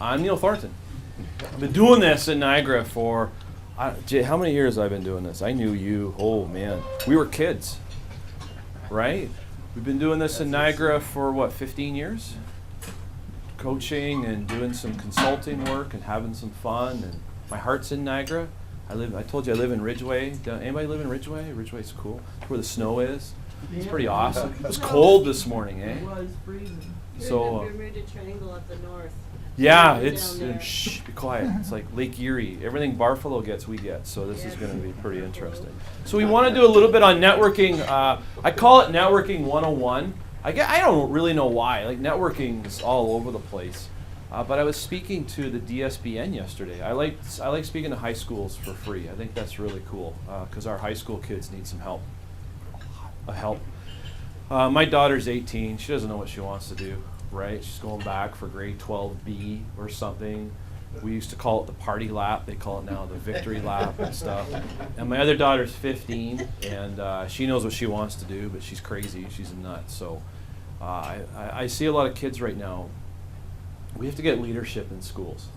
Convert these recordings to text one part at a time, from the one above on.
I'm Neil Thornton. I've been doing this in Niagara for, Jay, how many years I've been doing this? I knew you, oh man. We were kids, right? We've been doing this in Niagara for what, 15 years? Coaching and doing some consulting work and having some fun. And my heart's in Niagara. I told you I live in Ridgeway. Anybody live in Ridgeway? Ridgeway's cool. It's where the snow is. It's pretty awesome. It was cold this morning, eh? It was freezing. So, Bermuda Triangle up the north. yeah, Down it's, there. shh, be quiet. It's like Lake Erie. Everything Barfalo gets, we get. So this is going to be pretty interesting. So we want to do a little bit on networking. I call it Networking 101. I don't really know why. Like, networking is all over the place. But I was speaking to the DSBN yesterday. I like speaking to high schools for free. I think that's really cool because our high school kids need some help. My daughter's 18. She doesn't know what she wants to do, right? She's going back for grade 12B or something. We used to call it the party lap. They call it now the victory lap and stuff. And my other daughter's 15, and she knows what she wants to do, but she's crazy. She's a nut. So I see a lot of kids right now. We have to get leadership in schools.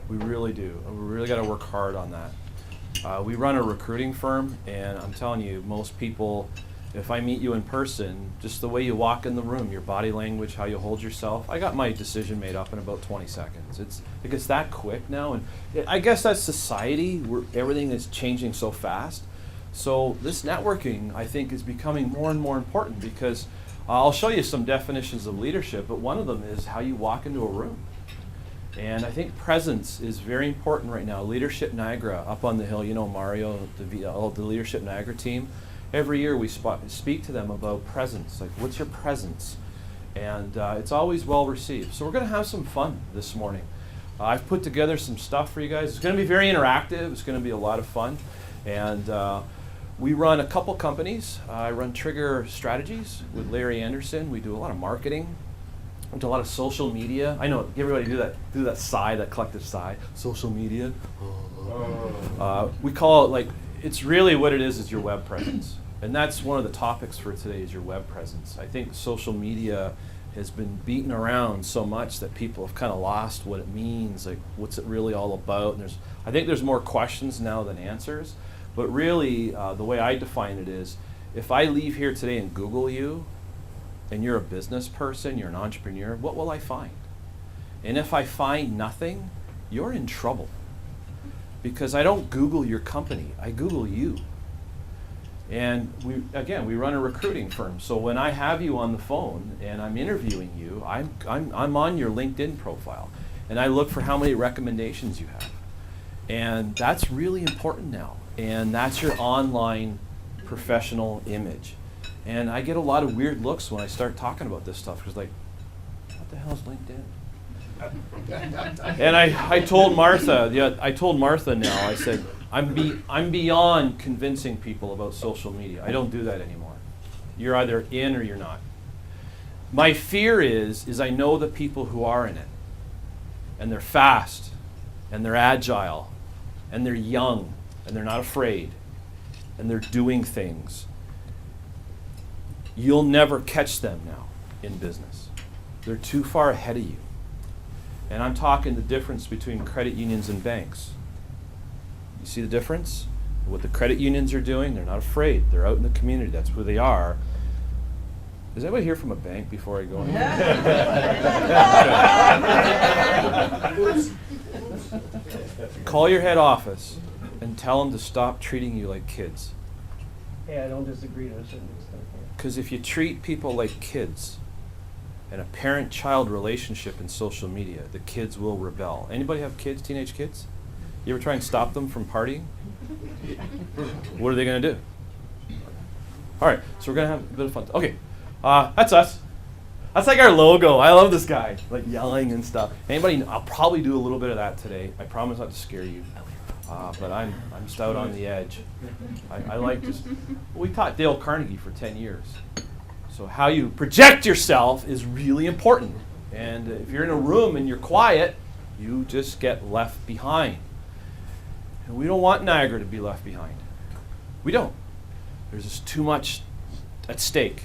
We really do. We really got to work hard on that. We run a recruiting firm, and I'm telling you, most people, if I meet you in person, just the way you walk in the room, your body language, how you hold yourself, I got my decision made up in about 20 seconds. It gets that quick now, and I guess that's society, where everything is changing so fast. So this networking, I think, is becoming more and more important because I'll show you some definitions of leadership, but one of them is how you walk into a room. And I think presence is very important right now. Leadership Niagara, up on the hill, you know Mario, the Leadership Niagara team. Every year we speak to them about presence, like what's your presence? And it's always well received. So we're going to have some fun this morning. I've put together some stuff for you guys. It's going to be very interactive. It's going to be a lot of fun. And we run a couple companies. I run Trigger Strategies with Larry Anderson. We do a lot of marketing. We do a lot of social media. I know everybody do that sigh, that collective sigh. Social media. We call it like, it's really what it is your web presence. And that's one of the topics for today is your web presence. I think social media has been beaten around so much that people have kind of lost what it means, like what's it really all about. And I think there's more questions now than answers. But really, the way I define it is, if I leave here today and Google you, and you're a business person, you're an entrepreneur, what will I find? And if I find nothing, you're in trouble. Because I don't Google your company, I Google you. And we run a recruiting firm. So when I have you on the phone and I'm interviewing you, I'm on your LinkedIn profile. And I look for how many recommendations you have. And that's really important now. And that's your online professional image. And I get a lot of weird looks when I start talking about this stuff, because like, what the hell is LinkedIn? And I told Martha now, I said, I'm beyond convincing people about social media. I don't do that anymore. You're either in or you're not. My fear is I know the people who are in it, and they're fast, and they're agile, and they're young, and they're not afraid, and they're doing things. You'll never catch them now in business. They're too far ahead of you. And I'm talking the difference between credit unions and banks. You see the difference? What the credit unions are doing, they're not afraid. They're out in the community. That's who they are. Is anybody here from a bank before I go in? Call your head office and tell them to stop treating you like kids. Yeah, I don't disagree to a certain extent. Because if you treat people like kids, and a parent-child relationship in social media, the kids will rebel. Anybody have kids, teenage kids? You ever try and stop them from partying? What are they going to do? All right, so we're going to have a bit of fun. Okay, that's us. That's like our logo. I love this guy, like yelling and stuff. Anybody? I'll probably do a little bit of that today. I promise not to scare you, but I'm stout on the edge. I like just. We taught Dale Carnegie for 10 years. So how you project yourself is really important. And if you're in a room and you're quiet, you just get left behind. And we don't want Niagara to be left behind. We don't. There's just too much at stake.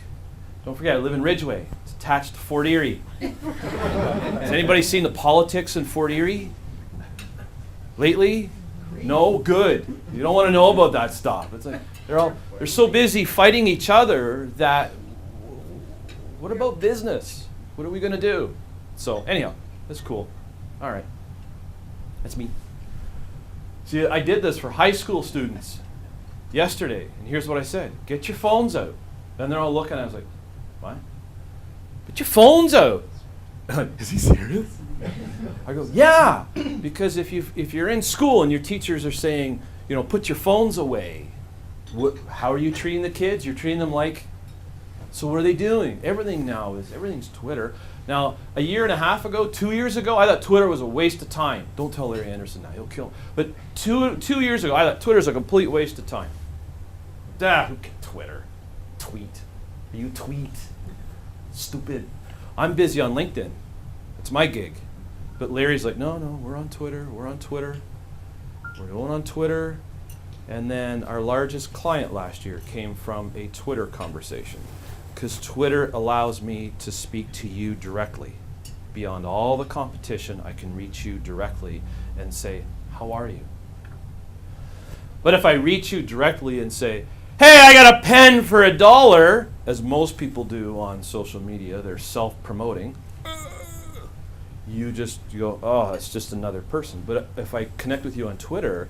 Don't forget, I live in Ridgeway. It's attached to Fort Erie. Has anybody seen the politics in Fort Erie lately? No? Good. You don't want to know about that stuff. It's like they're so busy fighting each other that what about business? What are we going to do? So anyhow, that's cool. All right. That's me. See, I did this for high school students yesterday, and here's what I said. Get your phones out. And they're all looking at it. I was like, what? Get your phones out. Is he serious? I go, yeah, because if you're in school and your teachers are saying, put your phones away, how are you treating the kids? You're treating them like, so what are they doing? Everything's Twitter. Now, a year and a half ago, 2 years ago, I thought Twitter was a waste of time. Don't tell Larry Anderson that, he'll kill him. But two years ago, I thought Twitter's a complete waste of time. Who can Twitter? Tweet. You tweet. Stupid. I'm busy on LinkedIn. That's my gig. But Larry's like, no, we're on Twitter. We're going on Twitter. And then our largest client last year came from a Twitter conversation. Because Twitter allows me to speak to you directly. Beyond all the competition, I can reach you directly and say, how are you? But if I reach you directly and say, hey, I got a pen for $1, as most people do on social media, they're self-promoting, you go, oh, it's just another person. But if I connect with you on Twitter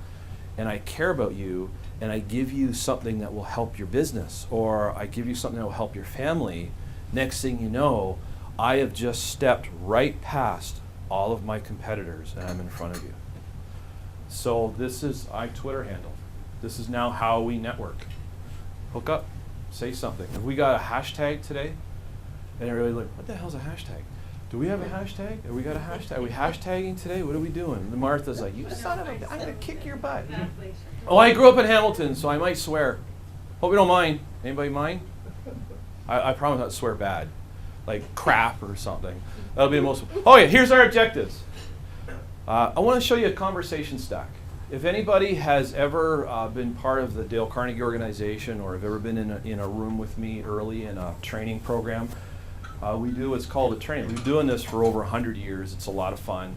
and I care about you and I give you something that will help your business or I give you something that will help your family, next thing you know, I have just stepped right past all of my competitors and I'm in front of you. So this is my Twitter handle. This is now how we network. Hook up, say something. If we got a hashtag today, and everybody's like, what the hell's a hashtag? Do we have a hashtag? Have we got a hashtag? Are we hashtagging today? What are we doing? And Martha's like, you son of a, I'm going to kick your butt. Oh, I grew up in Hamilton, so I might swear. Hope you don't mind. Anybody mind? I promise not to swear bad. Like crap or something. That'll be the most. Oh yeah, here's our objectives. I want to show you a conversation stack. If anybody has ever been part of the Dale Carnegie organization or have ever been in a room with me early in a training program, we do what's called a training. We've been doing this for over 100 years. It's a lot of fun.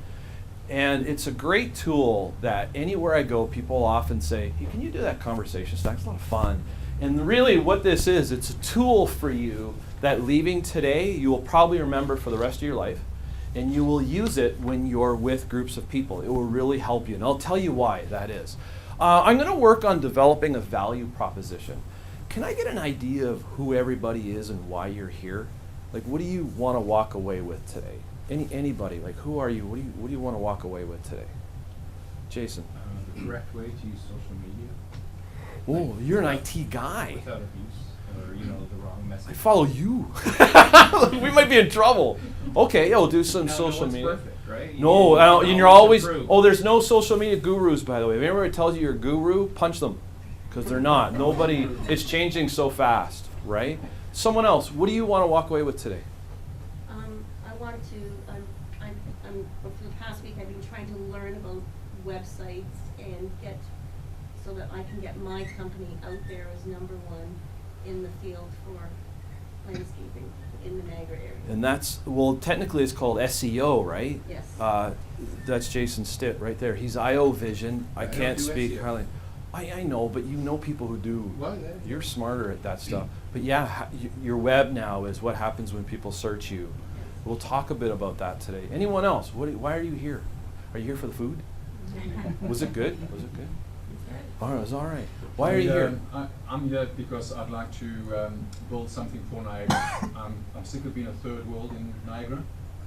And it's a great tool that anywhere I go, people often say, hey, can you do that conversation stack? It's a lot of fun. And really what this is, it's a tool for you that leaving today, you will probably remember for the rest of your life. And you will use it when you're with groups of people. It will really help you. And I'll tell you why that is. I'm going to work on developing a value proposition. Can I get an idea of who everybody is and why you're here? Like, what do you want to walk away with today? Anybody, like, who are you? What do you want to walk away with today? Jason. The correct way to use social media. Oh, you're an IT guy. Without abuse or, the wrong message. I follow you. We might be in trouble. Okay, yeah, we'll do some social one's media. Perfect, right? No, You and you're always, improve. there's no social media gurus, by the way. If anybody tells you you're a guru, punch them, because they're not. Nobody, it's changing so fast, right? Someone else, what do you want to walk away with today? I want to, for the past week, I've been trying to learn about websites and so that I can get my company out there as #1 in the field for landscaping in the Niagara area. And that's, technically it's called SEO, right? Yes. That's Jason Stitt right there. He's IO Vision. I don't can't do speak SEO. highly. I know, but you know people who do. Well, yeah. You're smarter at that stuff. But yeah, your web now is what happens when people search you. We'll talk a bit about that today. Anyone else? Why are you here? Are you here for the food? Was it good? Was it good? All right, it was all right. Why are you here? I'm here because I'd like to build something for Niagara. I'm sick of being a third world in Niagara,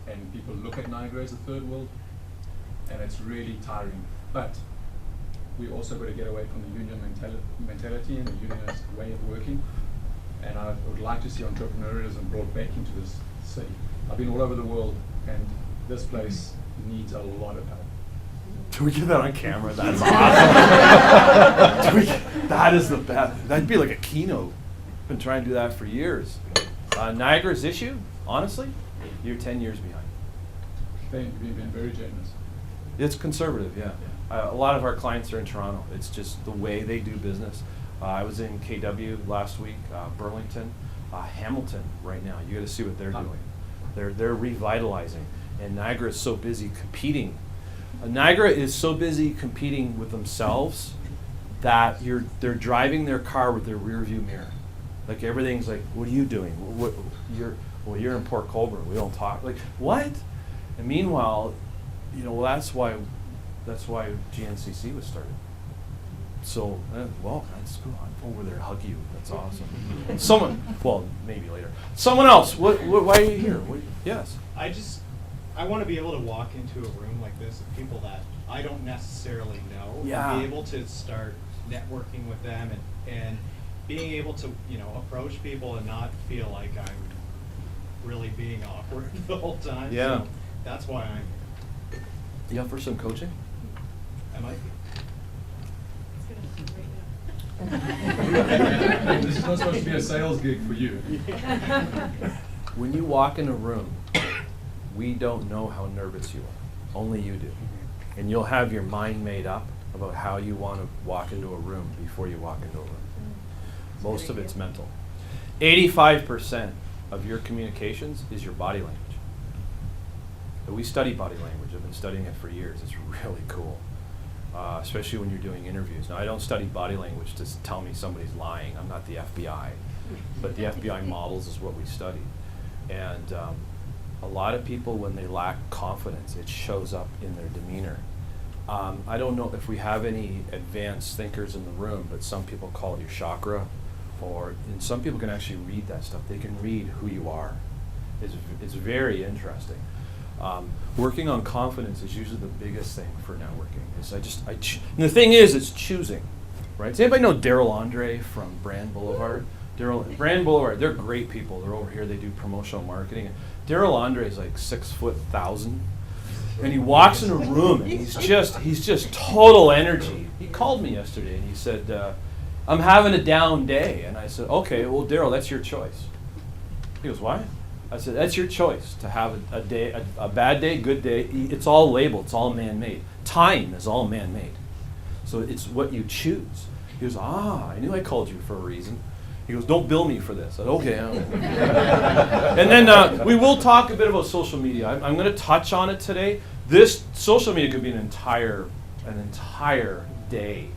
and people look at Niagara as a third world, and it's really tiring. But we also got to get away from the union mentality and the unionist way of working. And I would like to see entrepreneurialism brought back into this city. I've been all over the world, and this place needs a lot of help. Can we get that on camera? That's awesome. That is the best. That'd be like a keynote. Been trying to do that for years. Niagara's issue, honestly, you're 10 years behind. Thank you, you've been very generous. It's conservative, yeah. A lot of our clients are in Toronto. It's just the way they do business. I was in KW last week, Burlington. Hamilton right now. You got to see what they're doing. They're revitalizing, and Niagara is so busy competing. Niagara is so busy competing with themselves that they're driving their car with their rear view mirror. Like everything's like, what are you doing? You're in Port Colborne. We don't talk. Like what? And meanwhile, that's why GNCC was started. So, that's cool. I'm over there to hug you. That's awesome. Maybe later. Someone else. Why are you here? Yes. I want to be able to walk into a room like this of people that I don't necessarily know. Yeah. And be able to start networking with them and being able to, approach people and not feel like I'm really being awkward the whole time. Yeah. So that's why I'm. You up for some coaching? I might be. This is not supposed to be a sales gig for you. When you walk in a room, we don't know how nervous you are. Only you do. And you'll have your mind made up about how you want to walk into a room before you walk into a room. Most of it's mental. 85% of your communications is your body language. We study body language. I've been studying it for years. It's really cool, especially when you're doing interviews. Now, I don't study body language to tell me somebody's lying. I'm not the FBI. But the FBI models is what we study. And a lot of people, when they lack confidence, it shows up in their demeanor. I don't know if we have any advanced thinkers in the room, but some people call it your chakra, and some people can actually read that stuff. They can read who you are. It's very interesting. Working on confidence is usually the biggest thing for networking. And the thing is, it's choosing, right? Does anybody know Daryl Andre from Brand Boulevard? Brand Boulevard, they're great people. They're over here. They do promotional marketing. Daryl Andre is like 6'1,000", and he walks in a room and he's just total energy. He called me yesterday and he said, "I'm having a down day," and I said, "Okay, well, Daryl, that's your choice." He goes, "Why?" I said, "That's your choice to have a day, a bad day, good day. It's all labeled. It's all man-made. Time is all man-made. So it's what you choose." He goes, "I knew I called you for a reason." He goes, "Don't bill me for this." I said, "Okay." And then we will talk a bit about social media. I'm going to touch on it today. This social media could be an entire day,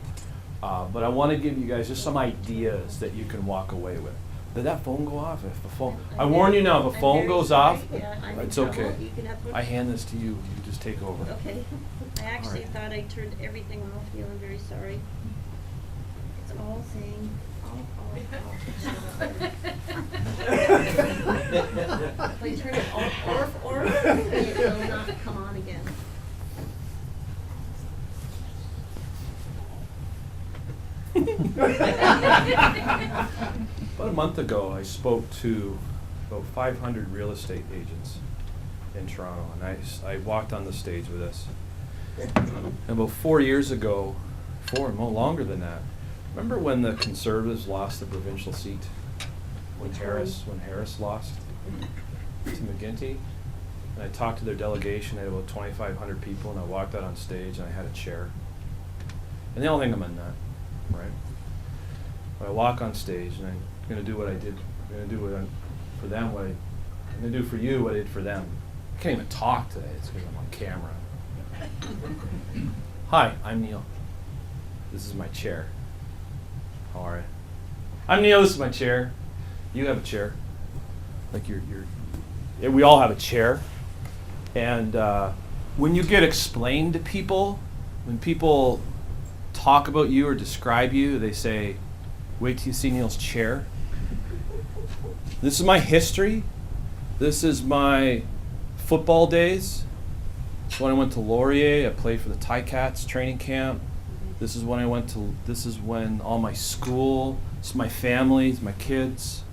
but I want to give you guys just some ideas that you can walk away with. Did that phone go off? If the phone, I warn you now, if a I'm phone very goes sorry. off, Yeah, I'm in it's trouble. okay. You can have- I hand this to you. You just take over. Okay. I actually right. thought I turned everything off. You know, I'm very sorry. It's all saying off. If I turn it off, it will not come on again. About a month ago, I spoke to about 500 real estate agents in Toronto, and I walked on the stage with us. And about 4 years ago, no longer than that, remember when the Conservatives lost the provincial seat? When Harris lost to McGuinty? And I talked to their delegation, they had about 2,500 people, and I walked out on stage and I had a chair. And they all think I'm a nut, right? But I walk on stage and I'm going to do what I did. I'm going to do for them I'm going to do for you what I did for them. I can't even talk today. It's because I'm on camera. Hi, I'm Neil. This is my chair. How are you? I'm Neil. This is my chair. You have a chair. Like we all have a chair. And when you get explained to people, when people talk about you or describe you, they say, "Wait till you see Neil's chair." This is my history. This is my football days. This is when I went to Laurier. I played for the Ticats training camp. This is when all my school, this is my family, it's my kids.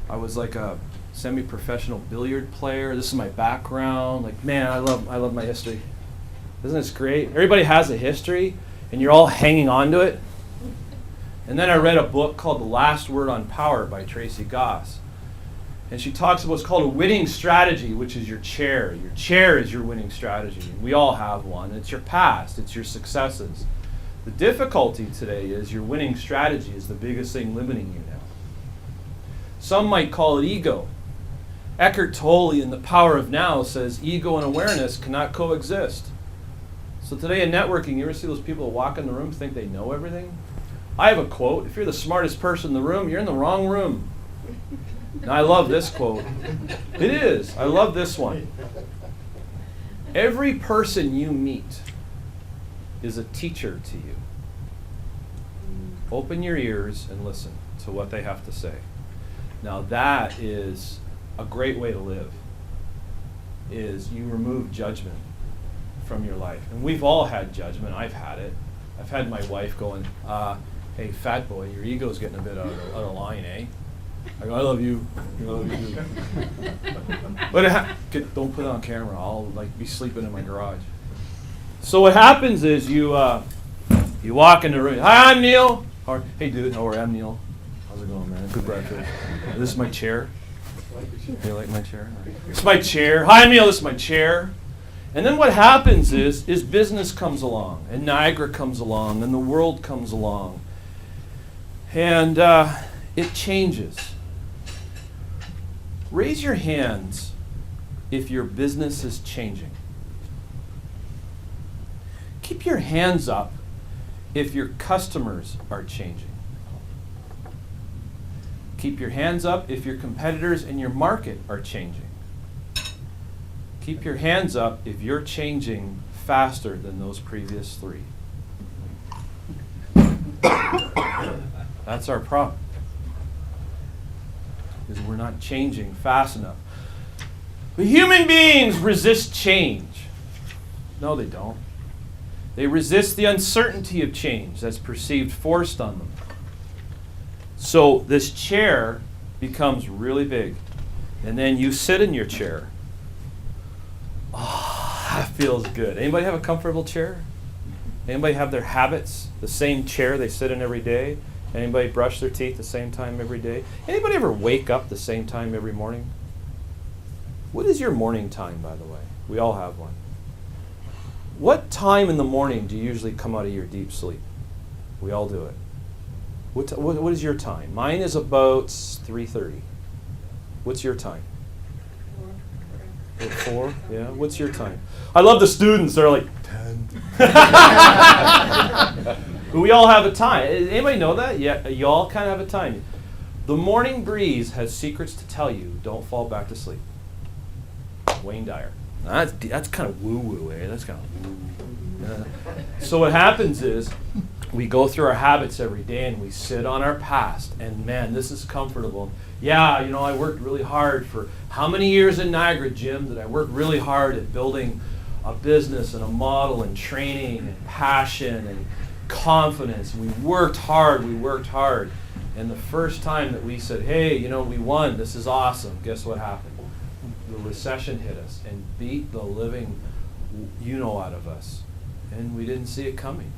I was like a semi-professional billiard player. This is my background. Like, man, I love my history. Isn't this great? Everybody has a history, and you're all hanging on to it. And then I read a book called The Last Word on Power by Tracy Goss. And she talks about what's called a winning strategy, which is your chair. Your chair is your winning strategy. We all have one. It's your past. It's your successes. The difficulty today is your winning strategy is the biggest thing limiting you now. Some might call it ego. Eckhart Tolle in The Power of Now says ego and awareness cannot coexist. So today in networking, you ever see those people that walk in the room think they know everything? I have a quote. If you're the smartest person in the room, you're in the wrong room. Now, I love this quote. It is. I love this one. Every person you meet is a teacher to you. Open your ears and listen to what they have to say. Now, that is a great way to live, is you remove judgment from your life. And we've all had judgment. I've had it. I've had my wife going, hey, fat boy, your ego's getting a bit out of line, eh? I go, I love you. I love you too. But don't put it on camera. I'll be sleeping in my garage. So what happens is you walk in the room. Hi, I'm Neil. Hey, dude. How are you? I'm Neil. How's it going, man? Good breakfast. This is my chair. You like my chair? It's my chair. Hi, I'm Neil. This is my chair. And then what happens is business comes along, and Niagara comes along, and the world comes along. And it changes. Raise your hands if your business is changing. Keep your hands up if your customers are changing. Keep your hands up if your competitors in your market are changing. Keep your hands up if you're changing faster than those previous three. That's our problem, is we're not changing fast enough. But human beings resist change. No, they don't. They resist the uncertainty of change that's perceived forced on them. So this chair becomes really big, and then you sit in your chair. Oh, that feels good. Anybody have a comfortable chair? Anybody have their habits, the same chair they sit in every day? Anybody brush their teeth the same time every day? Anybody ever wake up the same time every morning? What is your morning time, by the way? We all have one. What time in the morning do you usually come out of your deep sleep? We all do it. What is your time? Mine is about 3:30. What's your time? 4? Yeah. What's your time? I love the students. They're like 10. But we all have a time. Anybody know that? Yeah. You all kind of have a time. The morning breeze has secrets to tell you. Don't fall back to sleep. Wayne Dyer. Now, that's kind of woo-woo, eh? That's kind of woo. So what happens is we go through our habits every day and we sit on our past. And man, this is comfortable. Yeah, I worked really hard for how many years in Niagara, Jim? That I worked really hard at building a business and a model and training and passion and confidence. We worked hard. And the first time that we said, hey, we won. This is awesome. Guess what happened? The recession hit us and beat the living out of us. And we didn't see it coming.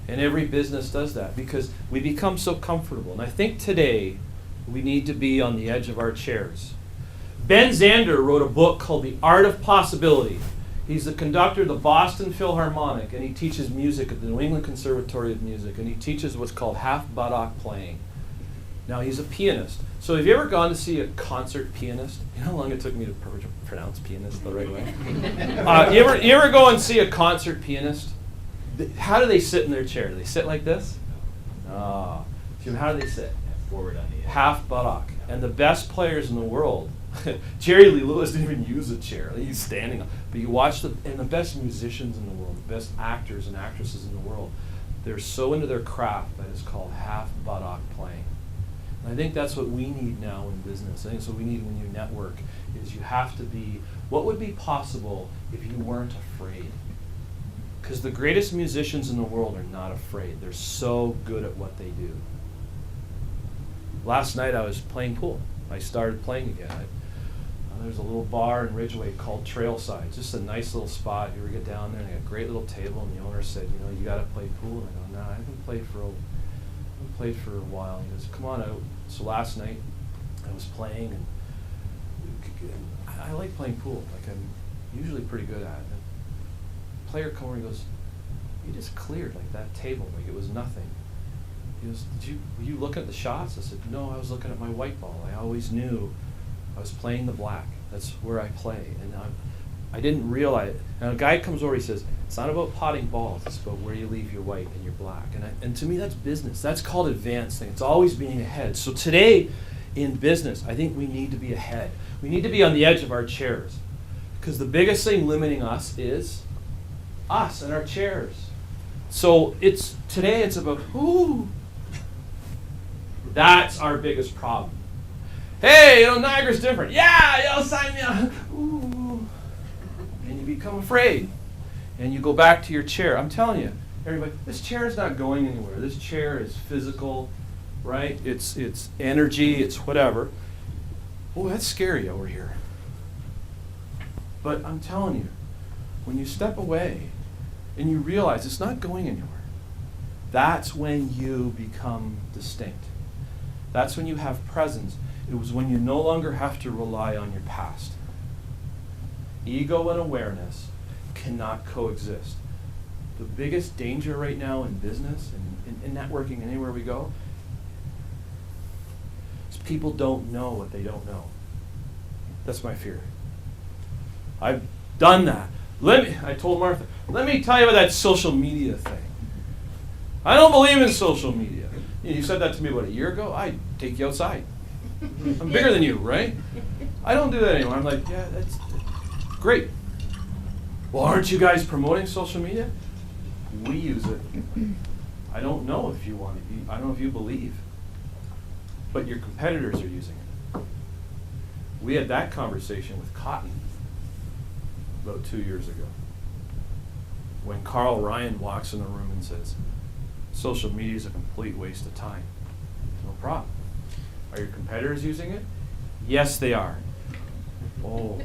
And every business does that because we become so comfortable. And I think today we need to be on the edge of our chairs. Ben Zander wrote a book called The Art of Possibility. He's the conductor of the Boston Philharmonic, and he teaches music at the New England Conservatory of Music, and he teaches what's called half-buttock playing. Now, he's a pianist. So have you ever gone to see a concert pianist? You know how long it took me to pronounce pianist the right way? You ever go and see a concert pianist? How do they sit in their chair? Do they sit like this? How do they sit? Forward on the edge. Half buttock. And the best players in the world, Jerry Lee Lewis didn't even use a chair. He's standing up. But you watch the best musicians in the world, the best actors and actresses in the world, they're so into their craft that it's called half buttock playing. And I think that's what we need now in business. I think that's what we need when you network, is you have to be, what would be possible if you weren't afraid? Because the greatest musicians in the world are not afraid. They're so good at what they do. Last night I was playing pool. I started playing again. There's a little bar in Ridgeway called Trailside. Just a nice little spot. You ever get down there and they got a great little table, and the owner said, you got to play pool. And I go, no, I haven't played for a while. He goes, come on out. So last night I was playing, and I like playing pool. Like, I'm usually pretty good at it. Player comes over and goes, you just cleared like that table like it was nothing. He goes, were you looking at the shots? I said, no, I was looking at my white ball. I always knew I was playing the black. That's where I play. And I didn't realize it. And a guy comes over, he says, it's not about potting balls, it's about where you leave your white and your black. And to me, that's business. That's called advancing. It's always being ahead. So today, in business, I think we need to be ahead. We need to be on the edge of our chairs. Because the biggest thing limiting us is us and our chairs. So today it's about, ooh, that's our biggest problem. Hey, Niagara's different. Yeah, sign me up. Ooh. And you become afraid. And you go back to your chair. I'm telling you, everybody, this chair is not going anywhere. This chair is physical, right? It's energy, it's whatever. Oh, that's scary over here. But I'm telling you, when you step away and you realize it's not going anywhere, that's when you become distinct. That's when you have presence. It was when you no longer have to rely on your past. Ego and awareness cannot coexist. The biggest danger right now in business and in networking, anywhere we go, is people don't know what they don't know. That's my fear. I've done that. I told Martha, let me tell you about that social media thing. I don't believe in social media. You said that to me about a year ago. I'd take you outside. I'm bigger than you, right? I don't do that anymore. I'm like, yeah, that's great. Well, aren't you guys promoting social media? We use it. I don't know if you want to. I don't know if you believe. But your competitors are using it. We had that conversation with Cotton about 2 years ago. When Carl Ryan walks in the room and says, social media is a complete waste of time. No problem. Are your competitors using it? Yes, they are. Oh.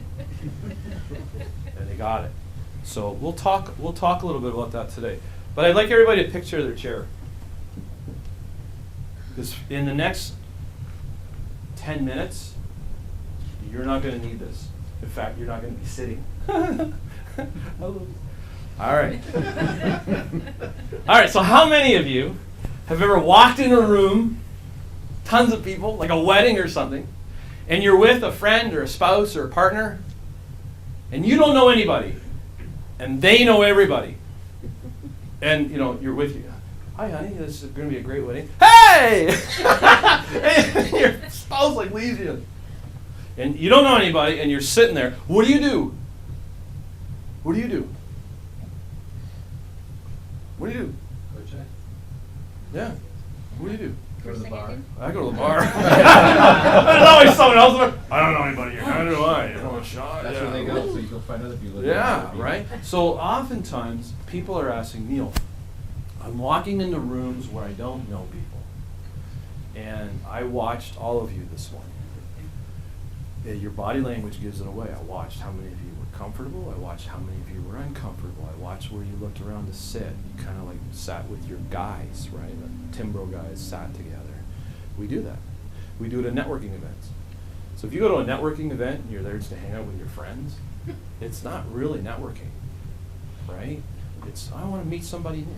And they got it. So we'll talk a little bit about that today. But I'd like everybody to picture their chair. Because in the next 10 minutes, you're not going to need this. In fact, you're not going to be sitting. All right. All right, so how many of you have ever walked in a room, tons of people, like a wedding or something, and you're with a friend or a spouse or a partner, and you don't know anybody, and they know everybody, and you're with you. Hi, honey, this is going to be a great wedding. Hey! And your spouse leaves you. And you don't know anybody, and you're sitting there. What do you do? What do you do? What do you do? Go check. Yeah. What do you do? Go to the bar. I go to the bar. There's always someone else. I don't know anybody here. Neither do I. Shot. That's yeah. where they go, so you go find other people. that Yeah, know people. right? So oftentimes, people are asking, Neil, I'm walking into rooms where I don't know people. And I watched all of you this morning. Your body language gives it away. I watched how many of you were comfortable. I watched how many of you were uncomfortable. I watched where you looked around to sit. You kind of sat with your guys, right? The Timbro guys sat together. We do that. We do it at networking events. So if you go to a networking event and you're there just to hang out with your friends, it's not really networking, right? It's, I want to meet somebody new.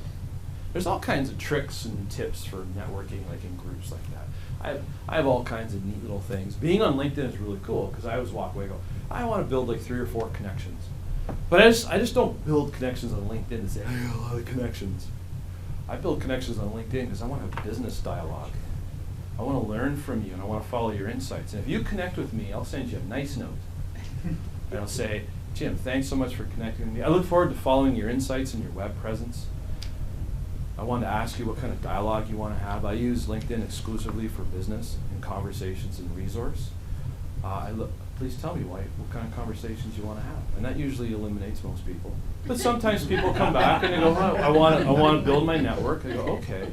There's all kinds of tricks and tips for networking, in groups like that. I have all kinds of neat little things. Being on LinkedIn is really cool because I always walk away and go, I want to build 3 or 4 connections. But I just don't build connections on LinkedIn and say, I have a lot of connections. I build connections on LinkedIn because I want to have business dialogue. I want to learn from you and I want to follow your insights. And if you connect with me, I'll send you a nice note. And I'll say, Jim, thanks so much for connecting with me. I look forward to following your insights and your web presence. I wanted to ask you what kind of dialogue you want to have. I use LinkedIn exclusively for business and conversations and resource. Please tell me what kind of conversations you want to have. And that usually eliminates most people. But sometimes people come back and they go, oh, I want to build my network. I go, okay,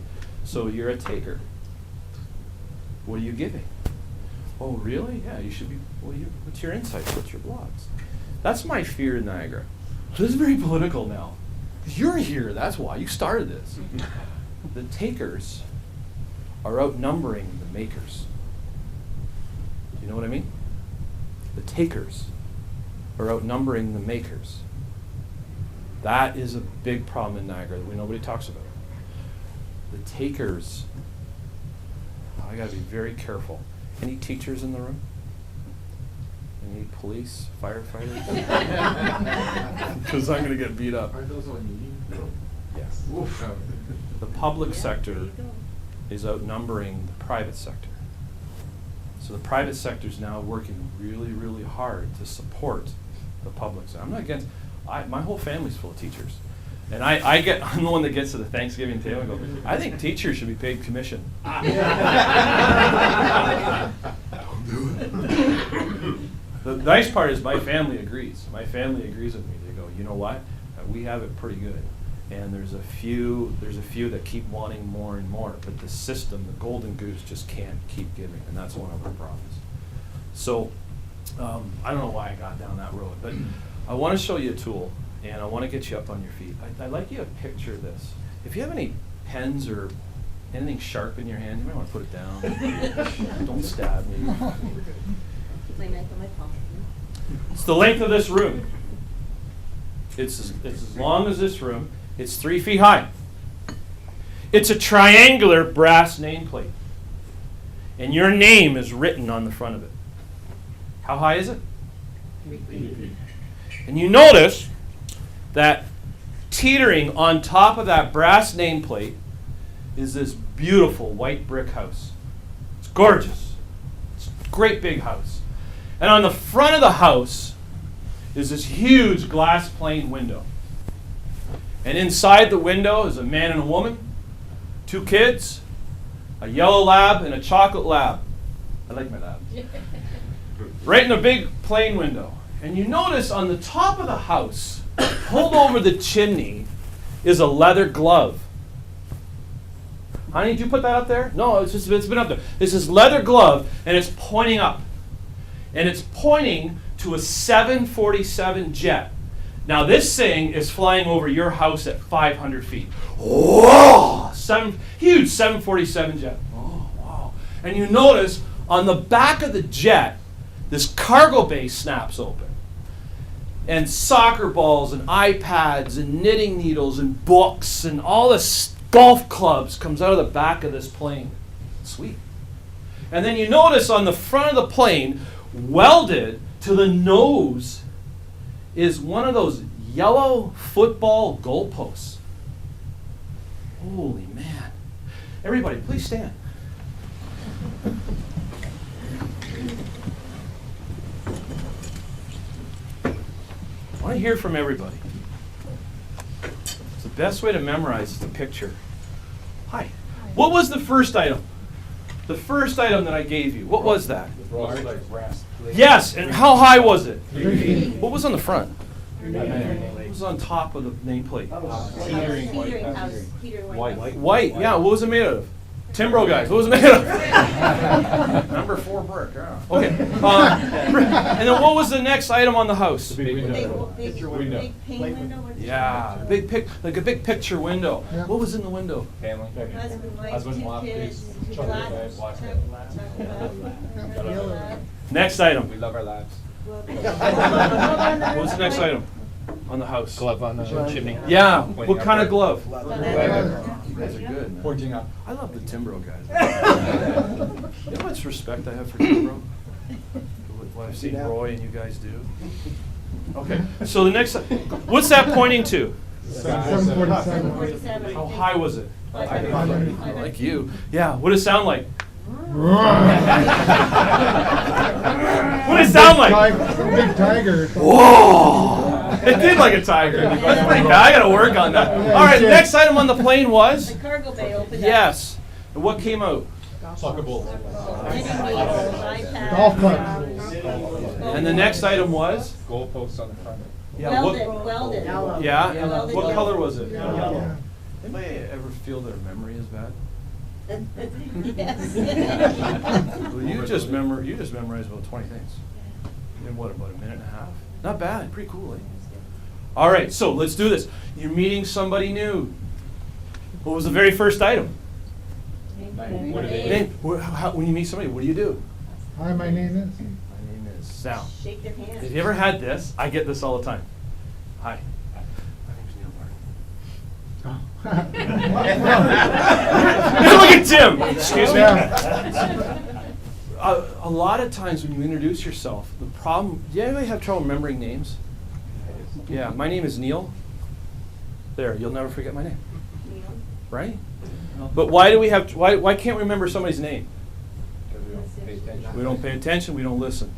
so you're a taker. What are you giving? Oh, really? Yeah, you should be, what's your insights? What's your blogs? That's my fear in Niagara. This is very political now. You're here, that's why. You started this. The takers are outnumbering the makers. Do you know what I mean? The takers are outnumbering the makers. That is a big problem in Niagara that nobody talks about. The takers. I gotta be very careful. Any teachers in the room? Any police, firefighters? Because I'm gonna get beat up. Are those on union? Yes. Oof. The public Yeah, sector there you go. is outnumbering the private sector. So the private sector is now working really, really hard to support the public sector. I'm not against, my whole family's full of teachers. And I'm the one that gets to the Thanksgiving table and go, I think teachers should be paid commission. The nice part is my family agrees. My family agrees with me. They go, you know what? We have it pretty good. And there's a few that keep wanting more and more. But the system, the golden goose, just can't keep giving. And that's one of our problems. So I don't know why I got down that road. But I want to show you a tool. And I want to get you up on your feet. I'd like you to picture this. If you have any pens or anything sharp in your hand, you might want to put it down. Don't stab me. Keep my knife in my pocket. It's the length of this room. It's as long as this room. It's 3 feet high. It's a triangular brass nameplate. And your name is written on the front of it. How high is it? 3 feet. And you notice that teetering on top of that brass nameplate is this beautiful white brick house. It's gorgeous. It's a great big house. And on the front of the house is this huge glass pane window. And inside the window is a man and a woman, 2 kids, a yellow lab and a chocolate lab. I like my lab. Right in the big plain window. And you notice on the top of the house, pulled over the chimney, is a leather glove. Honey, did you put that up there? No, it's been up there. This is leather glove, and it's pointing up. And it's pointing to a 747 jet. Now this thing is flying over your house at 500 feet. Whoa! Huge 747 jet. Oh, wow. And you notice on the back of the jet, this cargo bay snaps open. And soccer balls and iPads and knitting needles and books and all this golf clubs comes out of the back of this plane. Sweet. And then you notice on the front of the plane, welded to the nose, is one of those yellow football goalposts. Holy man. Everybody, please stand. I want to hear from everybody. It's the best way to memorize is the picture. Hi. What was the first item? The first item that I gave you, what was that? Brass plate. Yes, and how high was it? 3 feet. What was on the front? Your name. What was on top of the nameplate? Teetering house. Teetering white. White, yeah. What was it made of? Timbro guys, what was it made of? Number 4 brick, yeah. Okay. And then what was the next item on the house? Big Window. pain window. What's it Yeah, called? like a big picture window. What was in the window? Family. Husband, wife, Husband, 2 wife, kids, kids, 2 chocolate labs, lab, chocolate lab. Next item. We love our labs. What was the next item on the house? Glove on the chimney. Yeah, Pointing what kind of upward. glove? Leather. You guys are good, man. Pointing up. I love the Timbro guys. You know how much respect I have for Timbro? What I've seen Roy and you guys do. Okay, so the next, what's that pointing to? 747. How high was it? 500. Like you. Yeah, what does it sound like? What does it sound like? Big tiger. Whoa! It did like a tiger. That's pretty bad. I gotta work on that. All right, next item on the plane was? The cargo bay opened up. Yes. And what came out? Soccer ball. Knitting needles, iPads. Golf clubs. And the next item was? Goalposts on the front. Yeah, Welded, what, welded. yeah? Welded What yellow. color was it? Yellow. Anybody ever feel their memory is bad? Yes. Well, you just memorized about 20 things. In what, about a minute and a half? Not bad, pretty cool, eh? All right, so let's do this. You're meeting somebody new. What was the very first item? What are they? Name. When you meet somebody, what do you do? Hi, my name is. My name is Sal. Shake their hand. Have you ever had this? I get this all the time. Hi. My name's Neil Martin. Look at Tim! Excuse me? Yeah. A lot of times when you introduce yourself, the problem, do you anybody have trouble remembering names? Yeah, my name is Neil. There, you'll never forget my name. Right? But why can't we remember somebody's name? Because we don't pay attention. We don't pay attention, we don't listen.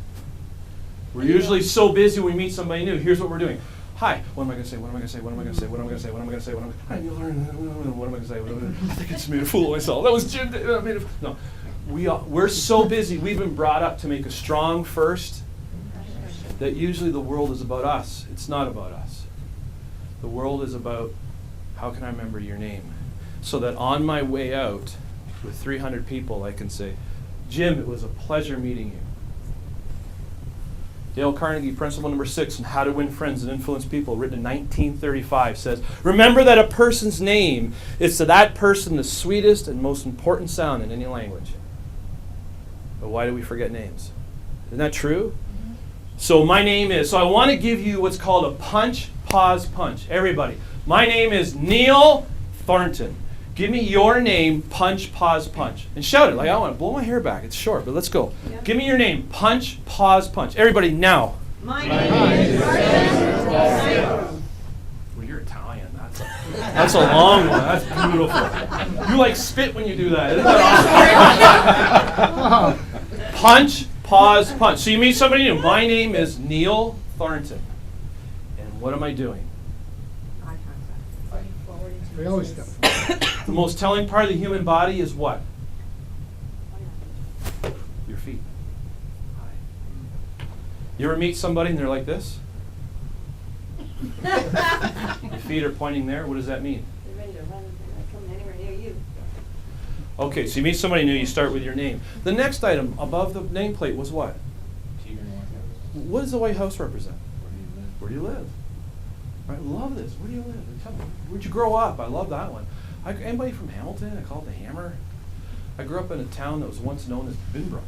We're usually so busy when we meet somebody new. Here's what we're doing. Hi, what am I going to say? What am I going to say? What am I going to say? What am I going to say? What am I going to say? What am I going to say? I think I just made a fool of myself. That was Jim. No. We're so busy. We've been brought up to make a strong first that usually the world is about us. It's not about us. The world is about how can I remember your name? So that on my way out with 300 people, I can say, Jim, it was a pleasure meeting you. Dale Carnegie, principle number 6 on how to win friends and influence people, written in 1935, says, remember that a person's name is to that person the sweetest and most important sound in any language. But why do we forget names? Isn't that true? So my name is, so I want to give you what's called a punch, pause, punch. Everybody, my name is Neil Thornton. Give me your name, punch, pause, punch. And shout it, like I want to blow my hair back. It's short, but let's go. Yeah. Give me your name, punch, pause, punch. Everybody, now. My name is Well, you're Italian. That's a long one. That's beautiful. You like spit when you do that. Isn't that awesome? Punch, pause, punch. So you meet somebody new. My name is Neil Thornton. And what am I doing? We always step. The most telling part of the human body is what? Your feet. Hi. You ever meet somebody and they're like this? Your feet are pointing there. What does that mean? They're ready to run. They're not coming anywhere near you. Okay, so you meet somebody new, you start with your name. The next item above the nameplate was what? What does the White House represent? Where do you live? Right, love this. Where do you live? Tell me, where'd you grow up? I love that one. Anybody from Hamilton? I call it the Hammer. I grew up in a town that was once known as Binbrook.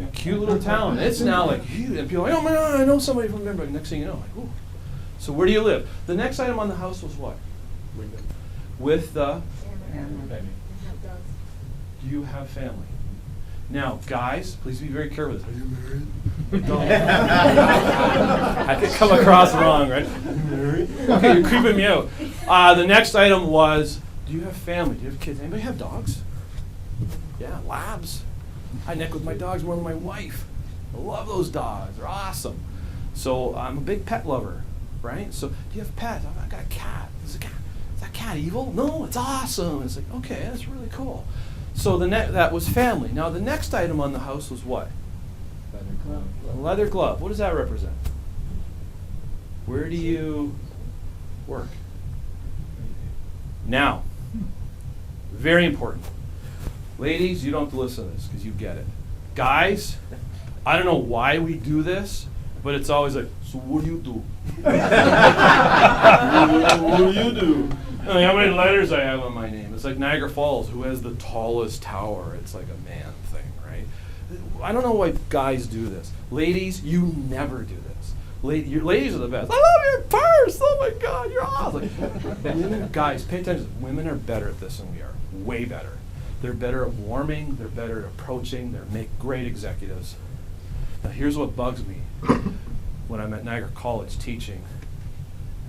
A cute little town. It's now like huge. And people are like, oh my God, I know somebody from Binbrook. Next thing you know, like, ooh. So where do you live? The next item on the house was what? With the, do you have family? Now, guys, please be very careful with this. Are you married? Don't. I could come across wrong, right? Are you married? Okay, you're creeping me out. The next item was, do you have family? Do you have kids? Anybody have dogs? Yeah, labs. I neck with my dogs more than my wife. I love those dogs. They're awesome. So I'm a big pet lover, right? So do you have pets? I got a cat. Is that cat evil? No, it's awesome. It's like, okay, that's really cool. So that was family. Now the next item on the house was what? Leather glove. A leather glove. What does that represent? Where do you work? Now, very important. Ladies, you don't have to listen to this because you get it. Guys, I don't know why we do this, but it's always like, so what do you do? What do you do? I mean, how many letters I have on my name? It's like Niagara Falls, who has the tallest tower? It's like a man thing, right? I don't know why guys do this. Ladies, you never do this. Your ladies are the best. I love your purse. Oh my God, you're awesome. Women, guys, pay attention. Women are better at this than we are. Way better. They're better at warming. They're better at approaching. They make great executives. Now, here's what bugs me. When I'm at Niagara College teaching,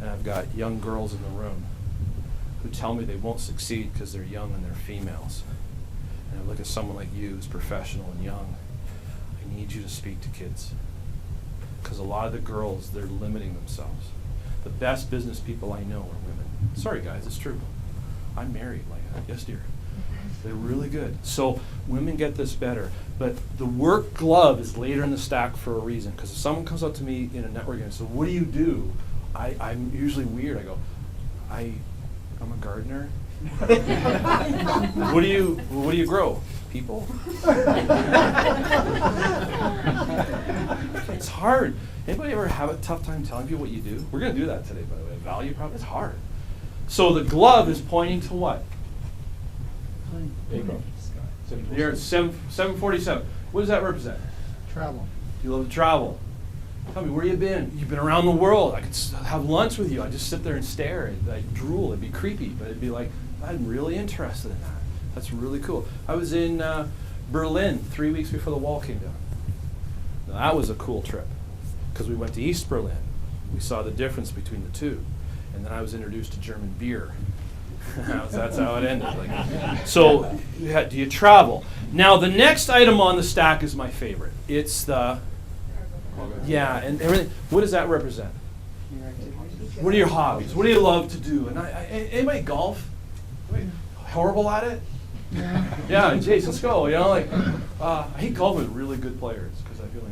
and I've got young girls in the room who tell me they won't succeed because they're young and they're females. And I look at someone like you who's professional and young. I need you to speak to kids. Because a lot of the girls, they're limiting themselves. The best business people I know are women. Sorry guys, it's true. I'm married, like, yes dear. They're really good. So women get this better. But the work glove is later in the stack for a reason. Because if someone comes up to me in a networking and says, what do you do? I'm usually weird. I go, I'm a gardener. What do you grow? People? It's hard. Anybody ever have a tough time telling people what you do? We're going to do that today, by the way. Value prop, it's hard. So the glove is pointing to what? Here, 747. What does that represent? Travel. You love to travel. Tell me, where you been? You've been around the world. I could have lunch with you. I'd just sit there and stare and I'd drool. It'd be creepy, but it'd be like, I'm really interested in that. That's really cool. I was in Berlin 3 weeks before the wall came down. Now, that was a cool trip because we went to East Berlin. We saw the difference between the two. And then I was introduced to German beer. That's how it ended. Like, so, do you travel? Now, the next item on the stack is my favorite. It's the, yeah, and everything. What does that represent? What are your hobbies? What do you love to do? And anybody golf? Horrible at it? Yeah, Jason Sco, you know, like, I hate golfing with really good players because I feel like,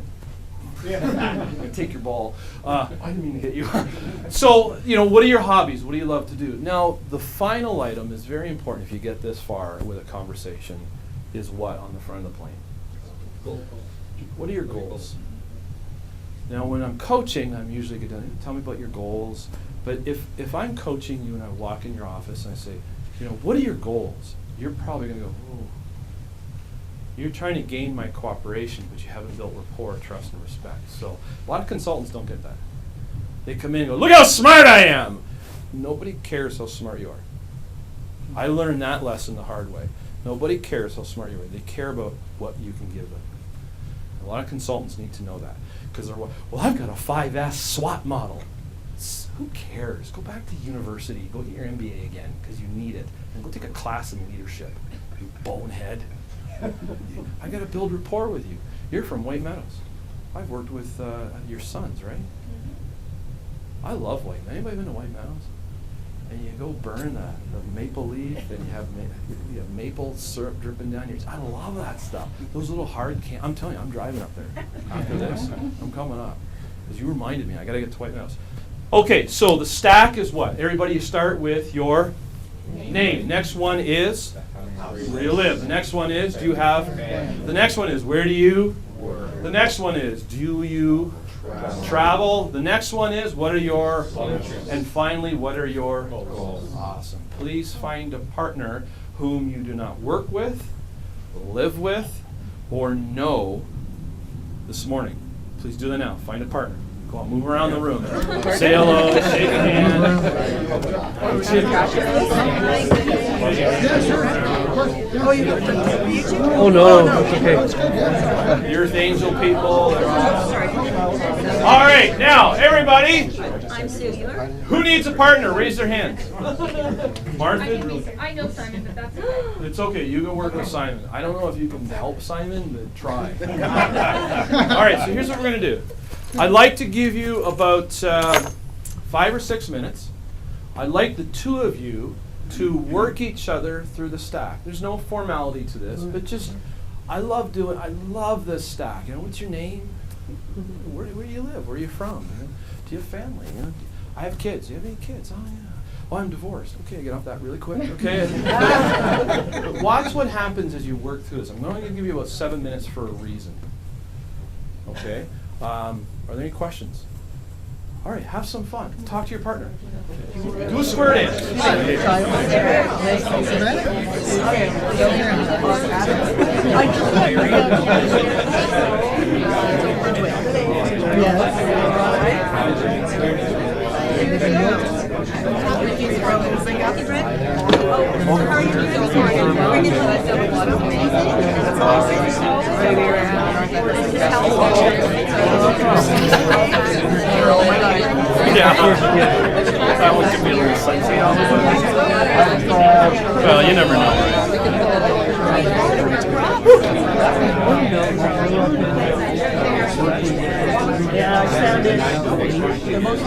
I'm gonna take your ball. I didn't mean to hit you. So, you know, what are your hobbies? What do you love to do? Now, the final item is very important if you get this far with a conversation, is what on the front of the plane? What are your goals? Now, when I'm coaching, I'm usually going to tell me about your goals. But if I'm coaching you and I walk in your office and I say, you know, what are your goals? You're probably going to go, oh. You're trying to gain my cooperation, but you haven't built rapport, trust, and respect. So a lot of consultants don't get that. They come in and go, look how smart I am. Nobody cares how smart you are. I learned that lesson the hard way. Nobody cares how smart you are. They care about what you can give them. A lot of consultants need to know that. Because they're, well, I've got a 5S SWOT model. Who cares? Go back to university. Go get your MBA again, because you need it. And go take a class in leadership, you bonehead. I got to build rapport with you. You're from White Meadows. I've worked with your sons, right? I love White Meadows. Anybody been to White Meadows? And you go burn the maple leaf, and you have maple syrup dripping down your. I love that stuff. Those little hard can. I'm telling you, I'm driving up there after this. I'm coming up because you reminded me. I got to get to White Meadows. Okay, so the stack is what? Everybody, you start with your name. Next one is where you live. The next one is do you have. The next one is where do you work. The next one is do you travel. The next one is what are your. And finally, what are your goals. Awesome. Please find a partner whom you do not work with, live with, or know this morning. Please do that now. Find a partner. Go on, move around the room. Say hello, shake a hand. Oh, no, that's okay. You're the angel people. All right, now, everybody, I'm Sue Euler. who needs a partner? Raise their hands. Martha? I know Simon, but that's okay. It's okay, you can work with Simon. I don't know if you can help Simon, but try. All right, so here's what we're going to do. I'd like to give you about 5 or 6 minutes. I'd like the two of you to work each other through the stack. There's no formality to this, but just, I love this stack. You know, what's your name? Where do you live? Where are you from? You know, do you have family? You know, I have kids. Do you have any kids? Oh, yeah. Oh, I'm divorced. Okay, get off that really quick. Okay. But watch what happens as you work through this. I'm going to give you about 7 minutes for a reason. Okay. Are there any questions? All right, have some fun. Talk to your partner. Do a square dance. Yeah. That one could be a little sightseeing. Well, you never know, Yeah, I sounded the most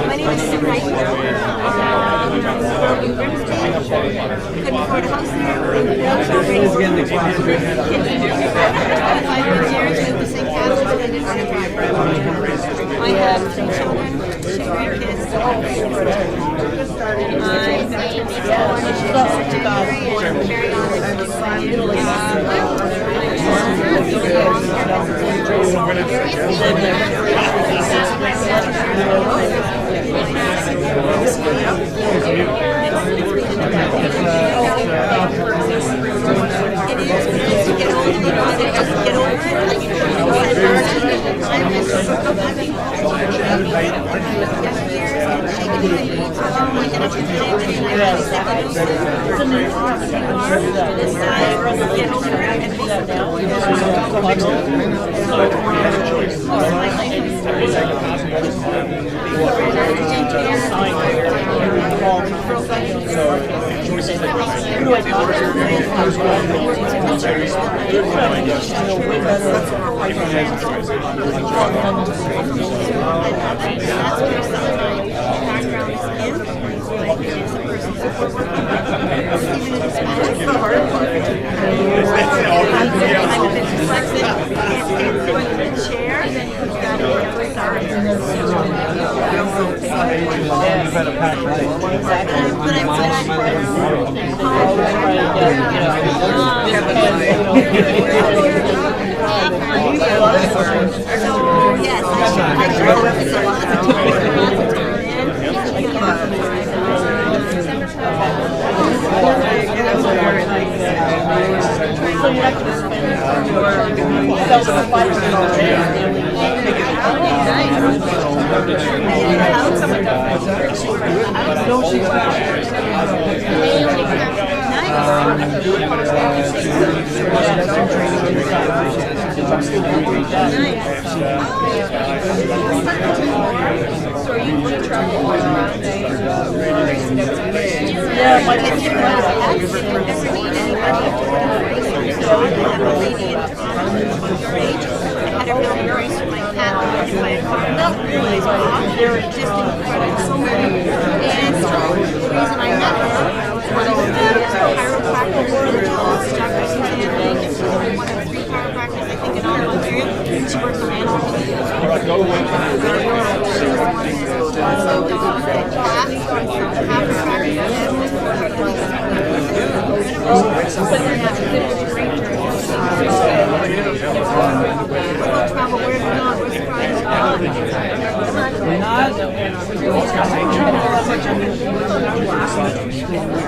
My name is Sue Wright. Couldn't afford a house here. I have 2 children, 2 grandkids. I'm married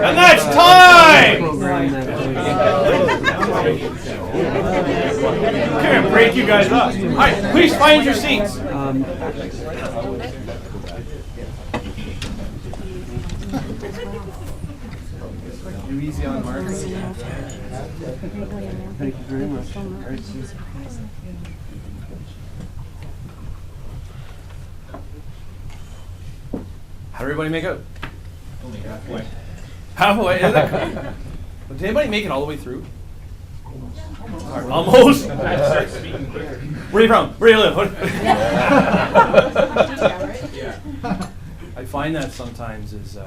And that's time! Can't break you guys up. All right, please find your seats. You easy on Mark. Thank you very much. How'd everybody make out? Only halfway. Halfway? Is it? Did anybody make it all the way through? Almost? Where are you from? Where do you live? I find that sometimes is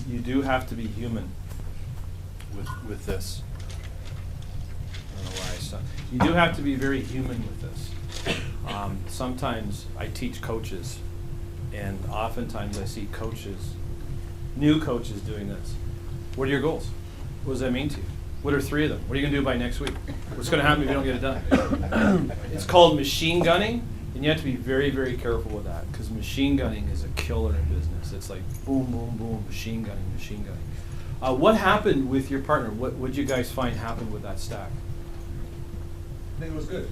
you do have to be human with this. I don't know why I stopped. You do have to be very human with this. Sometimes I teach coaches And oftentimes I see coaches, new coaches doing this. What are your goals? What does that mean to you? What are 3 of them? What are you going to do by next week? What's going to happen if you don't get it done? It's called machine gunning, and you have to be very, very careful with that, because machine gunning is a killer in business. It's like boom, boom, boom, machine gunning, machine gunning. What happened with your partner? What did you guys find happened with that stack? I think it was good.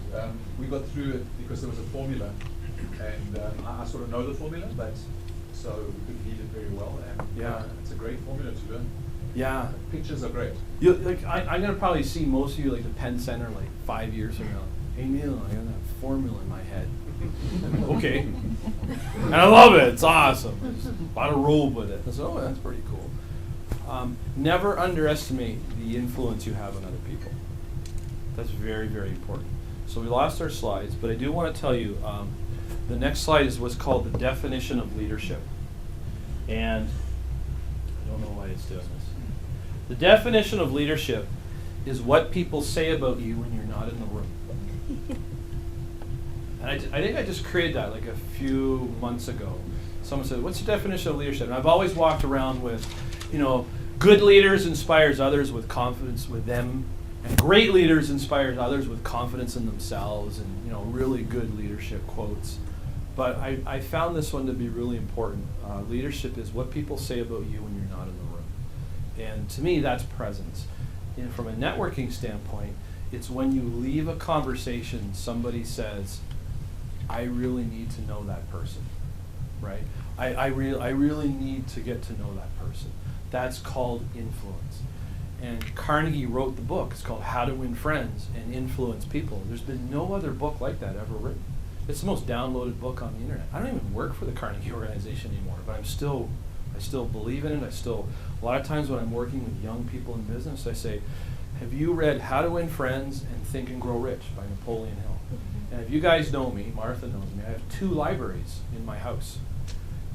We got through it because there was a formula, and I sort of know the formula, but so we could lead it very well, and Yeah. it's a great formula to learn. Yeah. Pictures are great. I'm going to probably see most of you like the Penn Center like 5 years from now. Hey Neil, I got that formula in my head. Okay. And I love it. It's awesome. Just about to roll with it. I said, oh, that's pretty cool. Never underestimate the influence you have on other people. That's very, very important. So we lost our slides, but I do want to tell you, the next slide is what's called the definition of leadership. And I don't know why it's doing this. The definition of leadership is what people say about you when you're not in the room. And I think I just created that like a few months ago. Someone said, what's the definition of leadership? And I've always walked around with, good leaders inspires others with confidence with them, and great leaders inspires others with confidence in themselves, and really good leadership quotes. But I found this one to be really important. Leadership is what people say about you when you're not in the room. And to me, that's presence. And from a networking standpoint, it's when you leave a conversation, somebody says, I really need to know that person, right? I really need to get to know that person. That's called influence. And Carnegie wrote the book. It's called How to Win Friends and Influence People. There's been no other book like that ever written. It's the most downloaded book on the internet. I don't even work for the Carnegie organization anymore, but I still believe in it. A lot of times when I'm working with young people in business, I say, have you read How to Win Friends and Think and Grow Rich by Napoleon Hill? And if you guys know me, Martha knows me, I have 2 libraries in my house.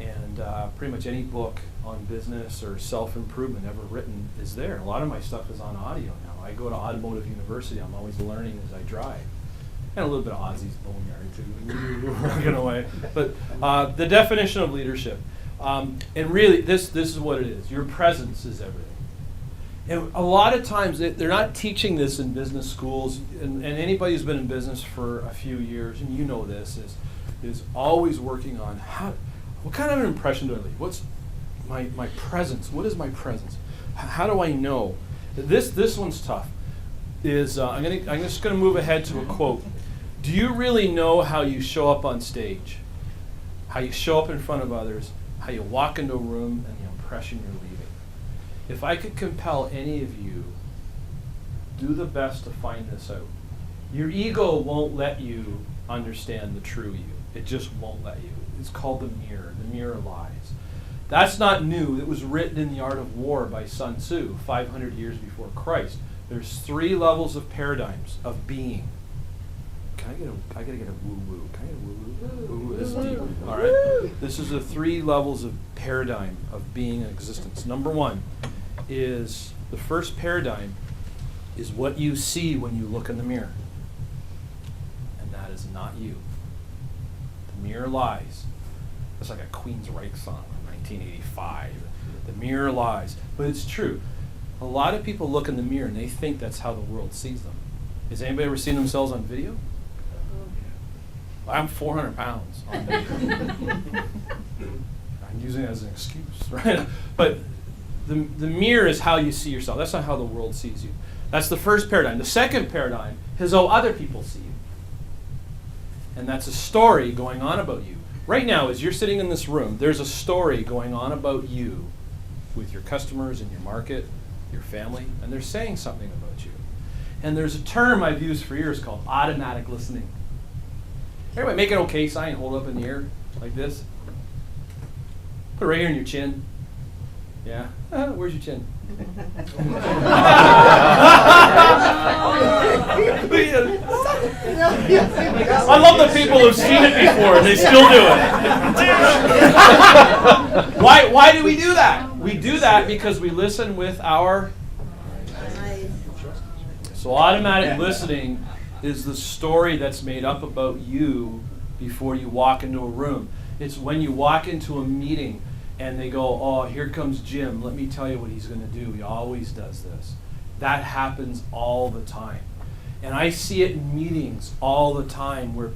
And pretty much any book on business or self-improvement ever written is there. A lot of my stuff is on audio now. I go to Automotive University. I'm always learning as I drive. And a little bit of Ozzy's Boneyard too, working away. But the definition of leadership, and really this is what it is. Your presence is everything. And a lot of times they're not teaching this in business schools, and anybody who's been in business for a few years, and you know this, is always working on what kind of an impression do I leave? What's my presence? What is my presence? How do I know? This one's tough. I'm just going to move ahead to a quote. Do you really know how you show up on stage? How you show up in front of others? How you walk into a room and the impression you're leaving? If I could compel any of you, do the best to find this out. Your ego won't let you understand the true you. It just won't let you. It's called the mirror. The mirror lies. That's not new. It was written in The Art of War by Sun Tzu 500 years before Christ. There's 3 levels of paradigms of being. I gotta get a woo-woo. Can I get a woo-woo? Woo-woo. This is deep. All right. This is the 3 levels of paradigm of being and existence. Number 1 is, the first paradigm is what you see when you look in the mirror. And that is not you. The mirror lies. That's like a Queensryche song from 1985. The mirror lies. But it's true. A lot of people look in the mirror and they think that's how the world sees them. Has anybody ever seen themselves on video? I'm 400 pounds on video. I'm using it as an excuse, right? But the mirror is how you see yourself. That's not how the world sees you. That's the first paradigm. The second paradigm is how other people see you. And that's a story going on about you. Right now, as you're sitting in this room, there's a story going on about you with your customers and your market, your family, and they're saying something about you. And there's a term I've used for years called automatic listening. Everybody make an okay sign, hold it up in the air like this. Put it right here in your chin. Yeah? Where's your chin? I love the people who've seen it before and they still do it. Why do we do that? We do that because we listen with our eyes. So automatic listening is the story that's made up about you before you walk into a room. It's when you walk into a meeting and they go, oh, here comes Jim, let me tell you what he's gonna do. He always does this. That happens all the time. And I see it in meetings all the time where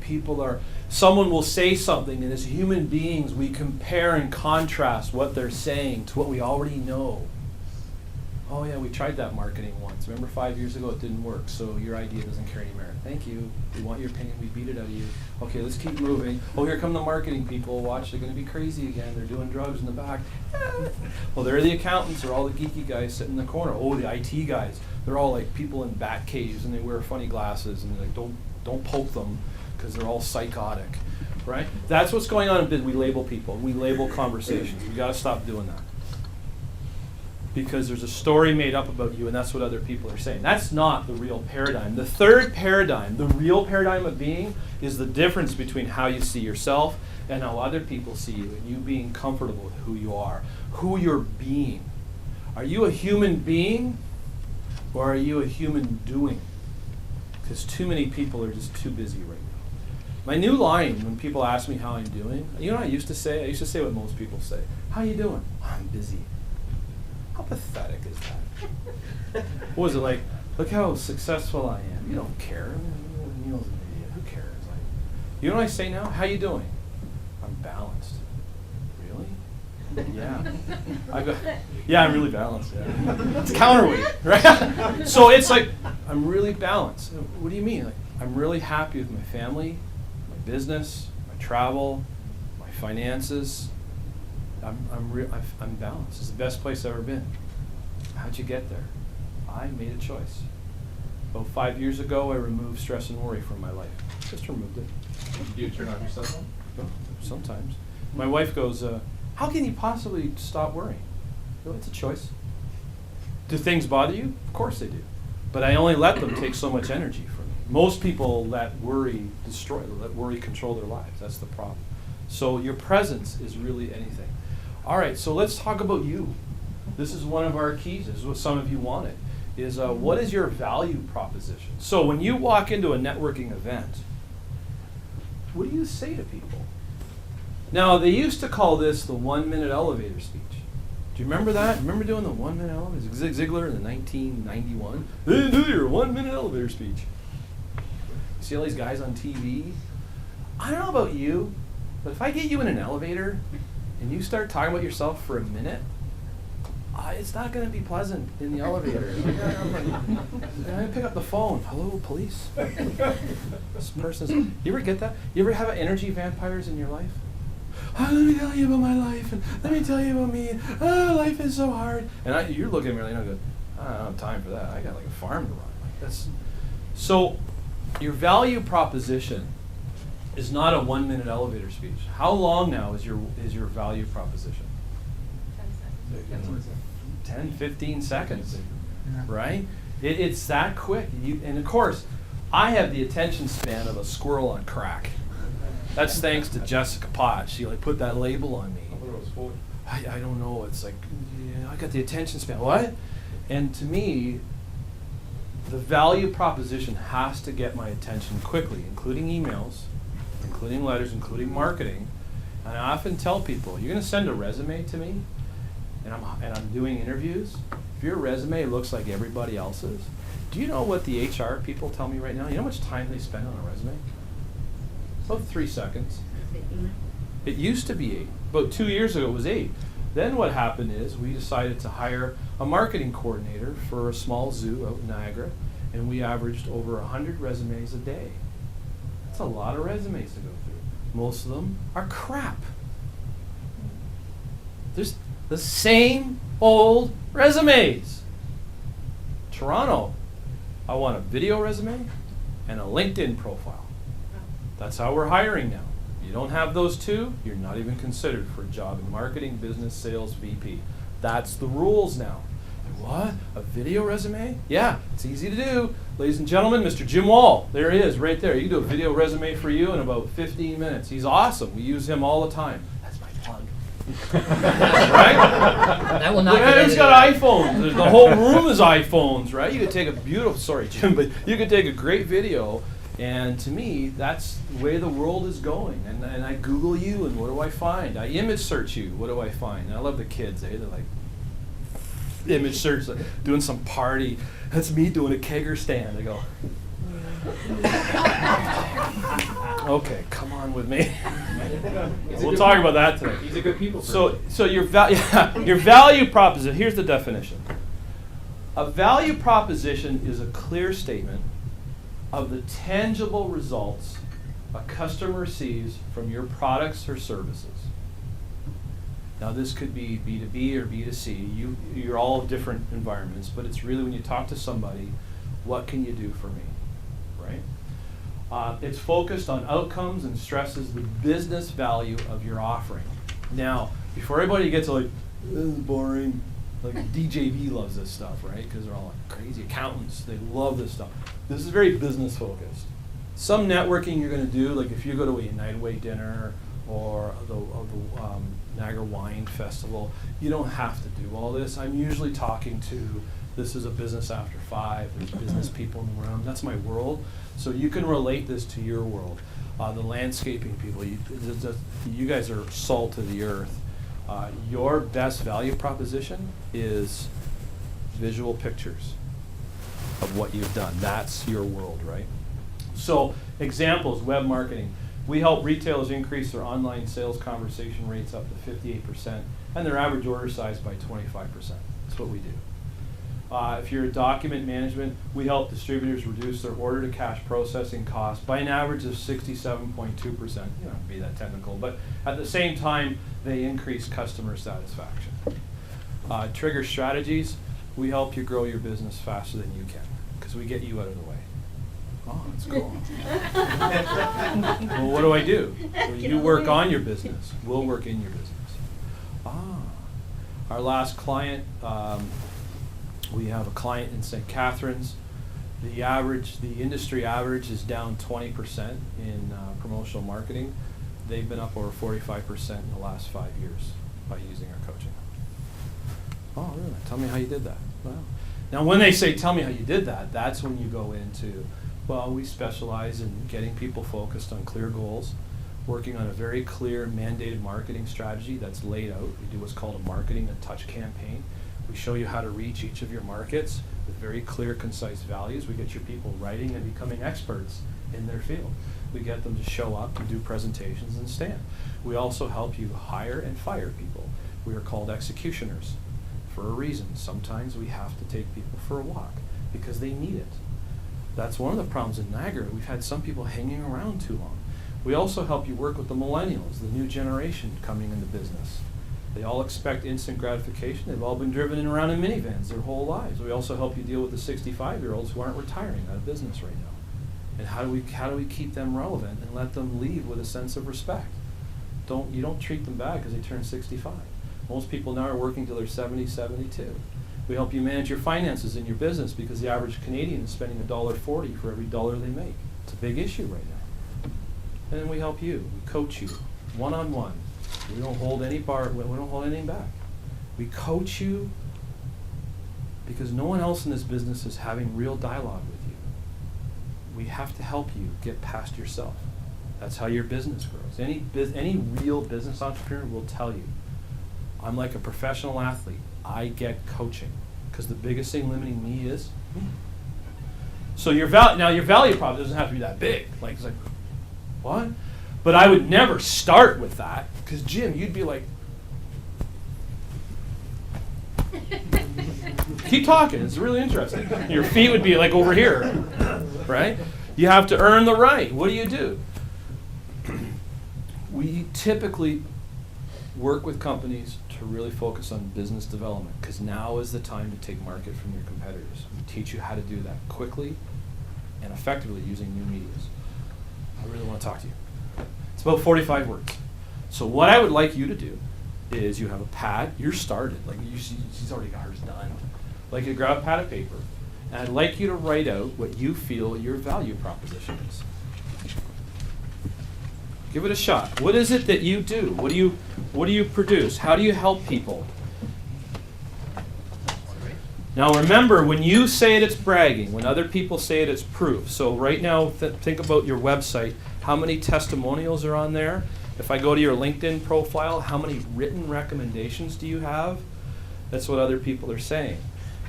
someone will say something, and as human beings, we compare and contrast what they're saying to what we already know. Oh yeah, we tried that marketing once. Remember 5 years ago it didn't work, so your idea doesn't carry any merit. Thank you. We want your opinion, we beat it out of you. Okay, let's keep moving. Oh, here come the marketing people. Watch, they're gonna be crazy again. They're doing drugs in the back. Well, they're the accountants, they're all the geeky guys sitting in the corner. Oh, the IT guys. They're all like people in bat caves and they wear funny glasses and they're like, don't poke them because they're all psychotic, right? That's what's going on in business. We label people, we label conversations. We gotta stop doing that. Because there's a story made up about you and that's what other people are saying. That's not the real paradigm. The third paradigm, the real paradigm of being, is the difference between how you see yourself and how other people see you, and you being comfortable with who you are, who you're being. Are you a human being or are you a human doing? Because too many people are just too busy right now. My new line when people ask me how I'm doing, you know what I used to say? I used to say what most people say. How you doing? I'm busy. How pathetic is that? What was it like? Look how successful I am. You don't care. Neil's an idiot. Who cares? Like, you know what I say now? How you doing? I'm balanced. Really? Yeah. I'm really balanced. Yeah. It's counterweight, right? So it's like I'm really balanced. What do you mean? Like I'm really happy with my family, my business, my travel, my finances. I'm balanced. It's the best place I've ever been. How'd you get there? I made a choice. About 5 years ago, I removed stress and worry from my life. Just removed it. Do you turn off your cell phone? Well, sometimes. My wife goes, how can you possibly stop worrying? Well, it's a choice. Do things bother you? Of course they do. But I only let them take so much energy from me. Most people let worry control their lives. That's the problem. So your presence is really anything. All right, so let's talk about you. This is one of our keys. This is what some of you wanted. Is what is your value proposition? So when you walk into a networking event, what do you say to people? Now, they used to call this the 1-minute elevator speech. Do you remember that? Remember doing the 1-minute elevator? Zig Ziglar in 1991? Hey, do your 1-minute elevator speech. See all these guys on TV? I don't know about you, but if I get you in an elevator and you start talking about yourself for a minute, it's not going to be pleasant in the elevator. I pick up the phone. Hello, police. This person's. You ever get that? You ever have energy vampires in your life? Oh, let me tell you about my life, and let me tell you about me. Oh, life is so hard. And you're looking at me like, I don't have time for that. I got like a farm to run. Like that's. So, your value proposition is not a 1-minute elevator speech. How long now is your value proposition? 10, 15 seconds, right? It's that quick. And of course, I have the attention span of a squirrel on crack. That's thanks to Jessica Potts. She put that label on me. I don't know. It's like, yeah, I got the attention span. What? And to me, the value proposition has to get my attention quickly, including emails, including letters, including marketing. And I often tell people, you're going to send a resume to me, and I'm doing interviews. If your resume looks like everybody else's, do you know what the HR people tell me right now? You know how much time they spend on a resume? About 3 seconds. It used to be 8. About 2 years ago, it was 8. Then what happened is we decided to hire a marketing coordinator for a small zoo out in Niagara, and we averaged over 100 resumes a day. That's a lot of resumes to go through. Most of them are crap. There's the same old resumes. Toronto, I want a video resume and a LinkedIn profile. That's how we're hiring now. You don't have those two, you're not even considered for a job in marketing, business, sales, VP. That's the rules now. What? A video resume? Yeah, it's easy to do. Ladies and gentlemen, Mr. Jim Wall. There he is, right there. You can do a video resume for you in about 15 minutes. He's awesome. We use him all the time. That's my plug. Right? That will not get He's got iPhones. The whole room is iPhones, right? You could take a beautiful, sorry, Jim, but you could take a great video And to me, that's the way the world is going. And I Google you, and what do I find? I image search you, what do I find? And I love the kids, they're like, image search, like, doing some party. That's me doing a kegger stand. I go, okay, come on with me. We'll talk about that today. He's a good people person. So your your value proposition, here's the definition. A value proposition is a clear statement of the tangible results a customer receives from your products or services. Now this could be B2B or B2C. You're all different environments, but it's really when you talk to somebody, what can you do for me, right? It's focused on outcomes and stresses the business value of your offering. Now, before everybody gets like, this is boring, like DJV loves this stuff, right? Because they're all like crazy accountants, they love this stuff. This is very business focused. Some networking you're going to do, like if you go to a United Way dinner or the Niagara Wine Festival, you don't have to do all this. I'm usually talking to, this is a business after 5, there's business people in the room, that's my world. So you can relate this to your world. The landscaping people, you guys are salt of the earth. Your best value proposition is visual pictures of what you've done. That's your world, right? So examples, web marketing. We help retailers increase their online sales conversation rates up to 58% and their average order size by 25%. That's what we do. If you're a document management, we help distributors reduce their order to cash processing costs by an average of 67.2%. You don't be that technical, but at the same time, they increase customer satisfaction. Trigger strategies, we help you grow your business faster than you can because we get you out of the way. Oh, that's cool. Well, what do I do? Well, you work on your business. We'll work in your business. Our last client, we have a client in St. Catharines. The industry average is down 20% in promotional marketing. They've been up over 45% in the last 5 years by using our coaching. Oh, really? Tell me how you did that. Wow. Now, when they say, tell me how you did that, that's when you go into, well, we specialize in getting people focused on clear goals, working on a very clear mandated marketing strategy that's laid out. We do what's called a marketing and touch campaign. We show you how to reach each of your markets with very clear, concise values. We get your people writing and becoming experts in their field. We get them to show up and do presentations and stand. We also help you hire and fire people. We are called executioners for a reason. Sometimes we have to take people for a walk because they need it. That's one of the problems in Niagara. We've had some people hanging around too long. We also help you work with the millennials, the new generation coming into business. They all expect instant gratification. They've all been driven around in minivans their whole lives. We also help you deal with the 65-year-olds who aren't retiring out of business right now. And how do we keep them relevant and let them leave with a sense of respect? You don't treat them bad because they turn 65. Most people now are working till they're 70, 72. We help you manage your finances in your business because the average Canadian is spending $1.40 for every dollar they make. It's a big issue right now. And then we help you. We coach you one-on-one. We don't hold we don't hold anything back. We coach you because no one else in this business is having real dialogue with you. We have to help you get past yourself. That's how your business grows. Any real business entrepreneur will tell you, I'm like a professional athlete. I get coaching because the biggest thing limiting me is me. So your value prop doesn't have to be that big. It's like, what? But I would never start with that because Jim, you'd be like, keep talking. It's really interesting. Your feet would be like over here, right? You have to earn the right. What do? We typically work with companies to really focus on business development because now is the time to take market from your competitors. We teach you how to do that quickly and effectively using new medias. I really want to talk to you. It's about 45 words. So what I would like you to do is you have a pad. You're started. She's already got hers done. You grab a pad of paper, and I'd like you to write out what you feel your value proposition is. Give it a shot. What is it that you do? What do you produce? How do you help people? Now remember, when you say it, it's bragging. When other people say it, it's proof. So right now, think about your website. How many testimonials are on there? If I go to your LinkedIn profile, how many written recommendations do you have? That's what other people are saying.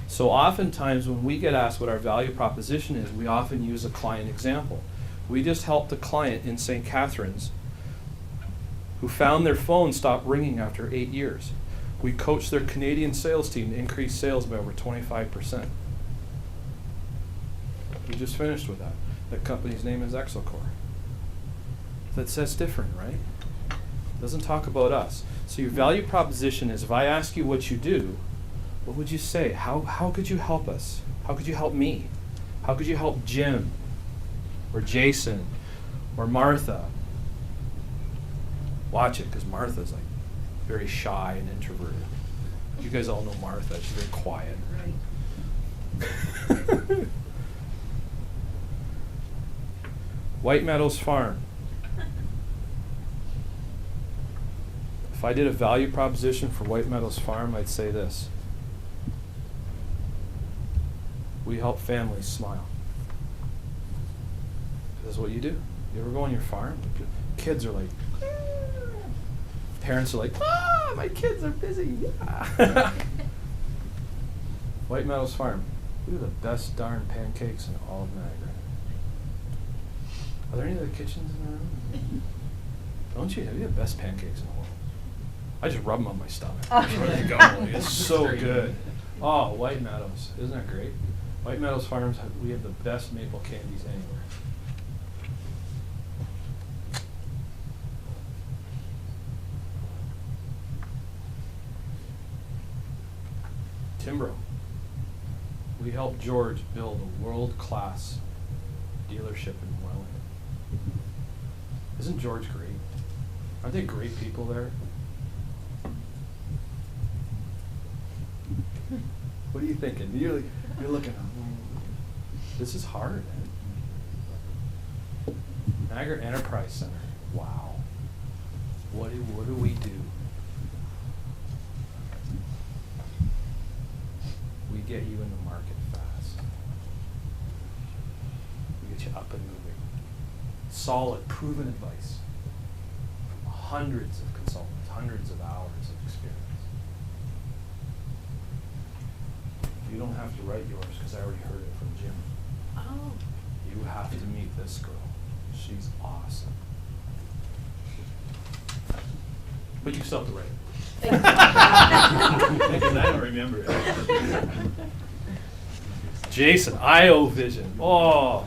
So oftentimes when we get asked what our value proposition is, we often use a client example. We just helped a client in St. Catharines who found their phone stopped ringing after 8 years. We coached their Canadian sales team to increase sales by over 25%. We just finished with that. The company's name is Exelcore. That's different, right? Doesn't talk about us. So your value proposition is, if I ask you what you do, what would you say? How could you help us? How could you help me? How could you help Jim or Jason or Martha? Watch it, because Martha's like very shy and introverted. You guys all know Martha. She's very quiet. Right. White Meadows Farm. If I did a value proposition for White Meadows Farm, I'd say this. We help families smile. This is what you do. You ever go on your farm? Kids are like, parents are like, my kids are busy. Yeah. White Meadows Farm. We do the best darn pancakes in all of Niagara. Are there any other kitchens in the room? Don't you? Have you the best pancakes in the world? I just rub them on my stomach. There you go. It's so good. Oh, White Meadows. Isn't that great? White Meadows Farms, we have the best maple candies anywhere. Timbro. We helped George build a world-class dealership in Welland. Isn't George great? Aren't they great people there? What are you thinking? You're looking at, this is hard. Niagara Enterprise Center. Wow. What do we do? We get you in the market fast. We get you up and moving. Solid, proven advice. Hundreds of consultants, hundreds of hours of experience. You don't have to write yours, because I already heard it from Jim. Oh. You have to meet this girl. She's awesome. But you still have to write it. Because I don't remember it. Jason, IO Vision. Oh,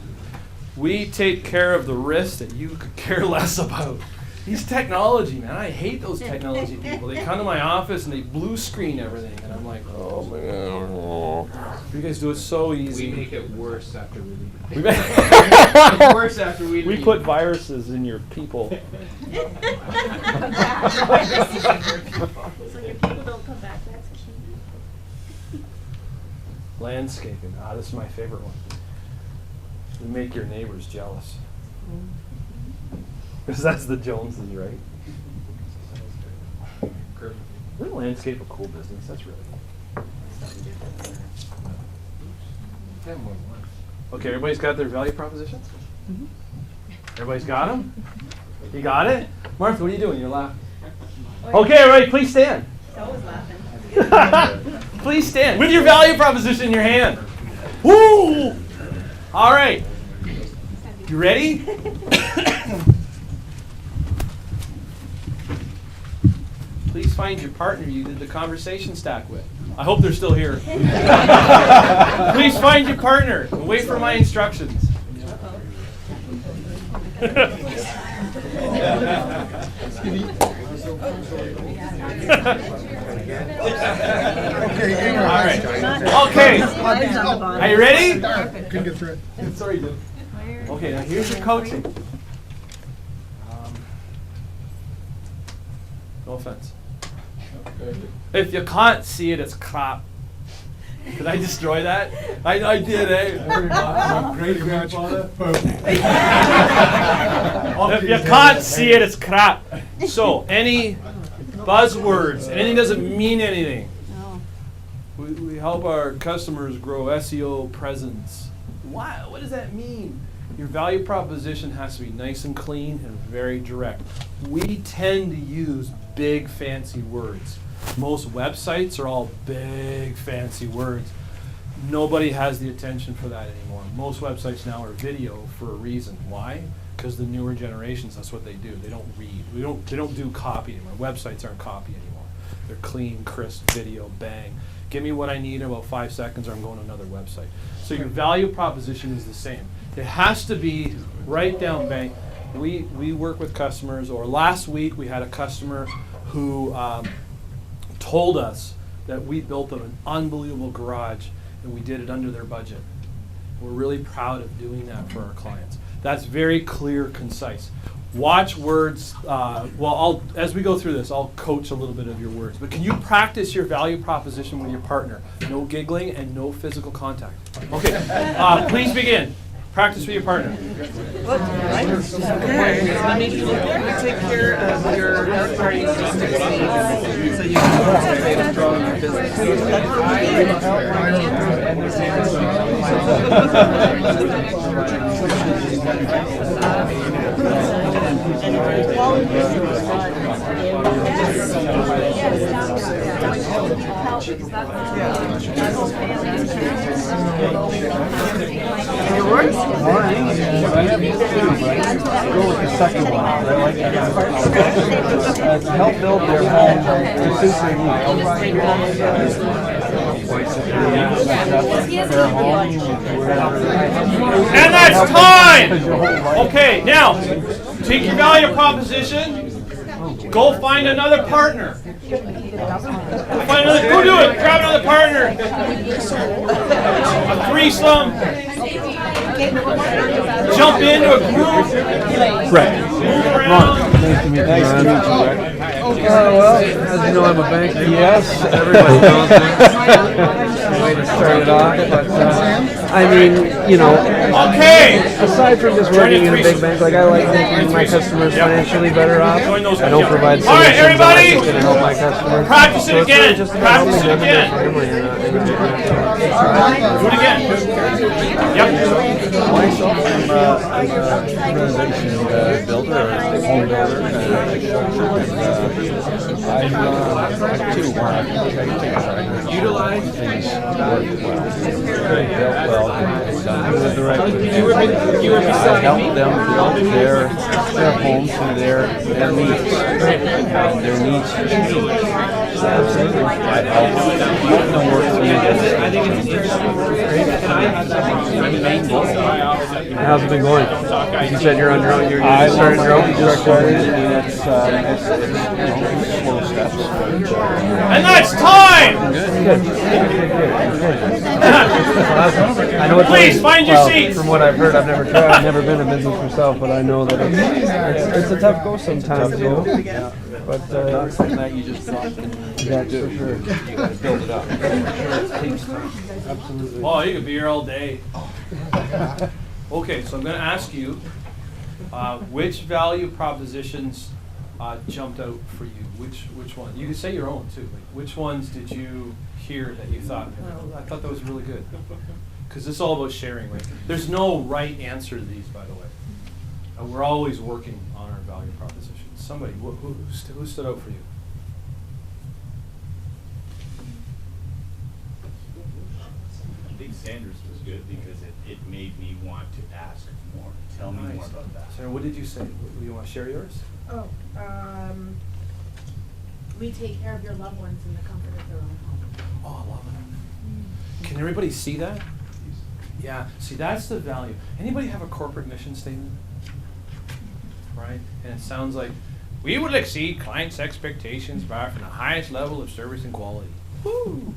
we take care of the risk that you could care less about. He's technology, man. I hate those technology people. They come to my office and they blue screen everything, and I'm like, oh man, you guys do it so easy. We make it worse after we leave. We make It's worse after we leave. We put viruses in your people. So your people don't come back, that's cute. Landscaping. This is my favorite one. We make your neighbors jealous. Because that's the Joneses, right? Isn't landscape a cool business? That's really cool. Okay, everybody's got their value propositions? Everybody's got them? You got it? Martha, what are you doing? You're laughing. Okay, everybody, please stand. Always laughing. Please stand with your value proposition in your hand. Woo! All right. You ready? Please find your partner you did the conversation stack with. I hope they're still here. Please find your partner and wait for my instructions. All right. Okay. Are you ready? Couldn't get through it. Sorry, Jim. Okay, now here's your coaching. No offense. If you can't see it, it's crap. Did I destroy that? I did, eh? My great grandfather. If you can't see it, it's crap. So, any buzzwords, anything doesn't mean anything. We help our customers grow SEO presence. Why? What does that mean? Your value proposition has to be nice and clean and very direct. We tend to use big fancy words. Most websites are all big fancy words. Nobody has the attention for that anymore. Most websites now are video for a reason. Why? Because the newer generations, that's what they do. They don't read. They don't do copy anymore. Websites aren't copy anymore. They're clean, crisp video, bang. Give me what I need in about 5 seconds or I'm going to another website. So your value proposition is the same. It has to be right down bang. We work with customers, or last week we had a customer who told us that we built them an unbelievable garage and we did it under their budget. We're really proud of doing that for our clients. That's very clear, concise. Watch words. As we go through this, I'll coach a little bit of your words. But can you practice your value proposition with your partner? No giggling and no physical contact. Okay, please begin. Practice with your partner. Okay, let me take care of your third-party logistics needs so you can concentrate on growing your business. Go with the second one. I like that. To help build their home to suit their needs. And that's time! Okay, now, take your value proposition, go find another partner. Go do it, grab another partner. A threesome. Jump into a group. Right. Move around. Nice to meet you. Well, as you know, I'm a banker. Yes. Everybody knows that. Way to start it off, but I mean, you know. Okay. Aside from just working in a big bank, like I like making my customers financially better off. I don't provide solutions. All right, everybody. I'm just going to help my customers. Practice it So it's really again. just about Practice it helping them and again. their family, Do it again. Yep. Myself, I'm a renovation builder, or a home builder, I too want to utilize things work well. Built well, and done with the right way. I help them build their homes to their needs, and their needs change. Absolutely. I help them work through this. I think it's how's it been going? You said you're on your own. You're just starting your own. Just started. I mean, it's slow steps. And that's time! I know it's Please, find your seats. From what I've heard, I've never tried. I've never been in business myself, but I know that it's a tough go sometimes, you know. But not something that you just drop in. That's for sure. You got to build it up. It takes time. Absolutely. Oh, you could be here all day. Okay, so I'm going to ask you, which value propositions jumped out for you? Which one? You can say your own too. Like, which ones did you hear that you thought, oh, I thought that was really good? Because it's all about sharing, right? There's no right answer to these, by the way. We're always working on our value propositions. Somebody, who stood out for you? I think Sanders was good because it made me want to ask more. Tell me more about that. Sarah, what did you say? You want to share yours? Oh, we take care of your loved ones in the comfort of their own home. Oh, I love it. Can everybody see that? Yeah, see, that's the value. Anybody have a corporate mission statement? Right? And it sounds like, we will exceed clients' expectations by offering the highest level of service and quality. Woo!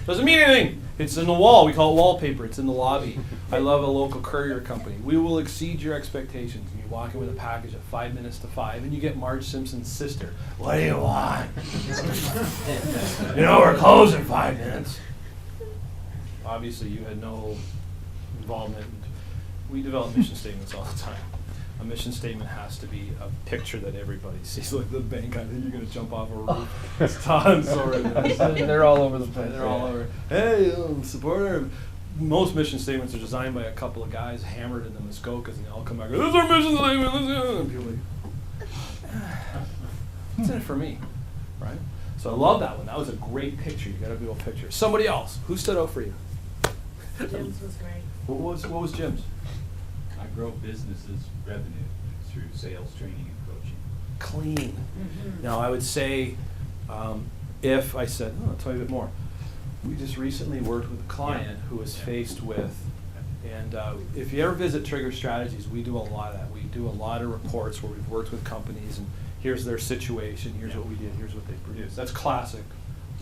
Doesn't mean anything. It's in the wall. We call it wallpaper. It's in the lobby. I love a local courier company. We will exceed your expectations. And you walk in with a package at 5 minutes to 5, and you get Marge Simpson's sister. What do you want? You know, we're closing in 5 minutes. Obviously, you had no involvement. We develop mission statements all the time. a mission statement has to be a picture that everybody sees, like the bank. I think you're going to jump off a roof. It's tons already. They're all over the place. They're all over. Hey, supporter. Most mission statements are designed by a couple of guys hammered in the Muskokas, and they all come back. This is our mission statement. Let's do it. And people are like, what's in it for me, right? So I love that one. That was a great picture. You got a good picture. Somebody else. Who stood out for you? Jim's was great. What was Jim's? I grow businesses' revenue through sales, training, and coaching. Clean. Mhm. Now I would say, if I said, oh, I'll tell you a bit more. We just recently worked with a client who was faced with, and if you ever visit Trigger Strategies, we do a lot of that. We do a lot of reports where we've worked with companies, and here's their situation, here's what we did, here's what they produced. That's classic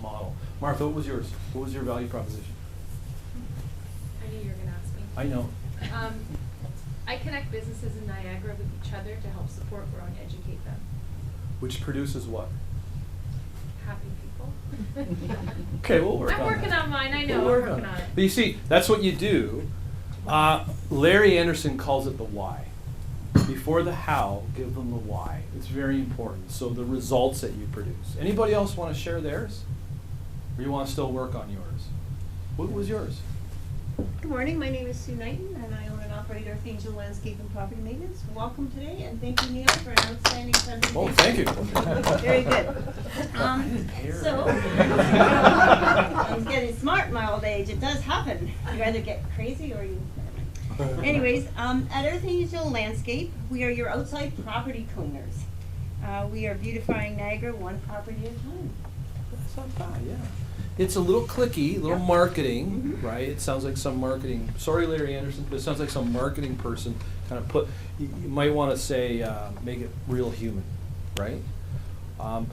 model. Martha, what was yours? What was your value proposition? I knew you were going to ask me. I know. I connect businesses in Niagara with each other to help support, grow, and educate them. Which produces what? Happy people. Okay, we'll work on I'm working that. on mine. I know. We'll I'm work working on it. But you see, that's what you do. Larry Anderson calls it the why. Before the how, give them the why. It's very important. So the results that you produce. Anybody else want to share theirs? Or you want to still work on yours? What was yours? Good morning, my name is Sue Knighton, and I own and operate Earth Angel Landscape and Property Maintenance. Welcome today, and thank you, Neil, for an outstanding presentation. Oh, thank you. Very good. So, I'm getting smart in my old age. It does happen. You either get crazy or you, never mind. Anyways, at Earth Angel Landscape, we are your outside property cleaners. We are beautifying Niagara one property at a time. That's not bad, yeah. It's a little clicky, a little Yep. marketing, right? It sounds like some marketing, sorry Larry Anderson, but it sounds like some marketing person kind of put, you might want to say, make it real human, right? How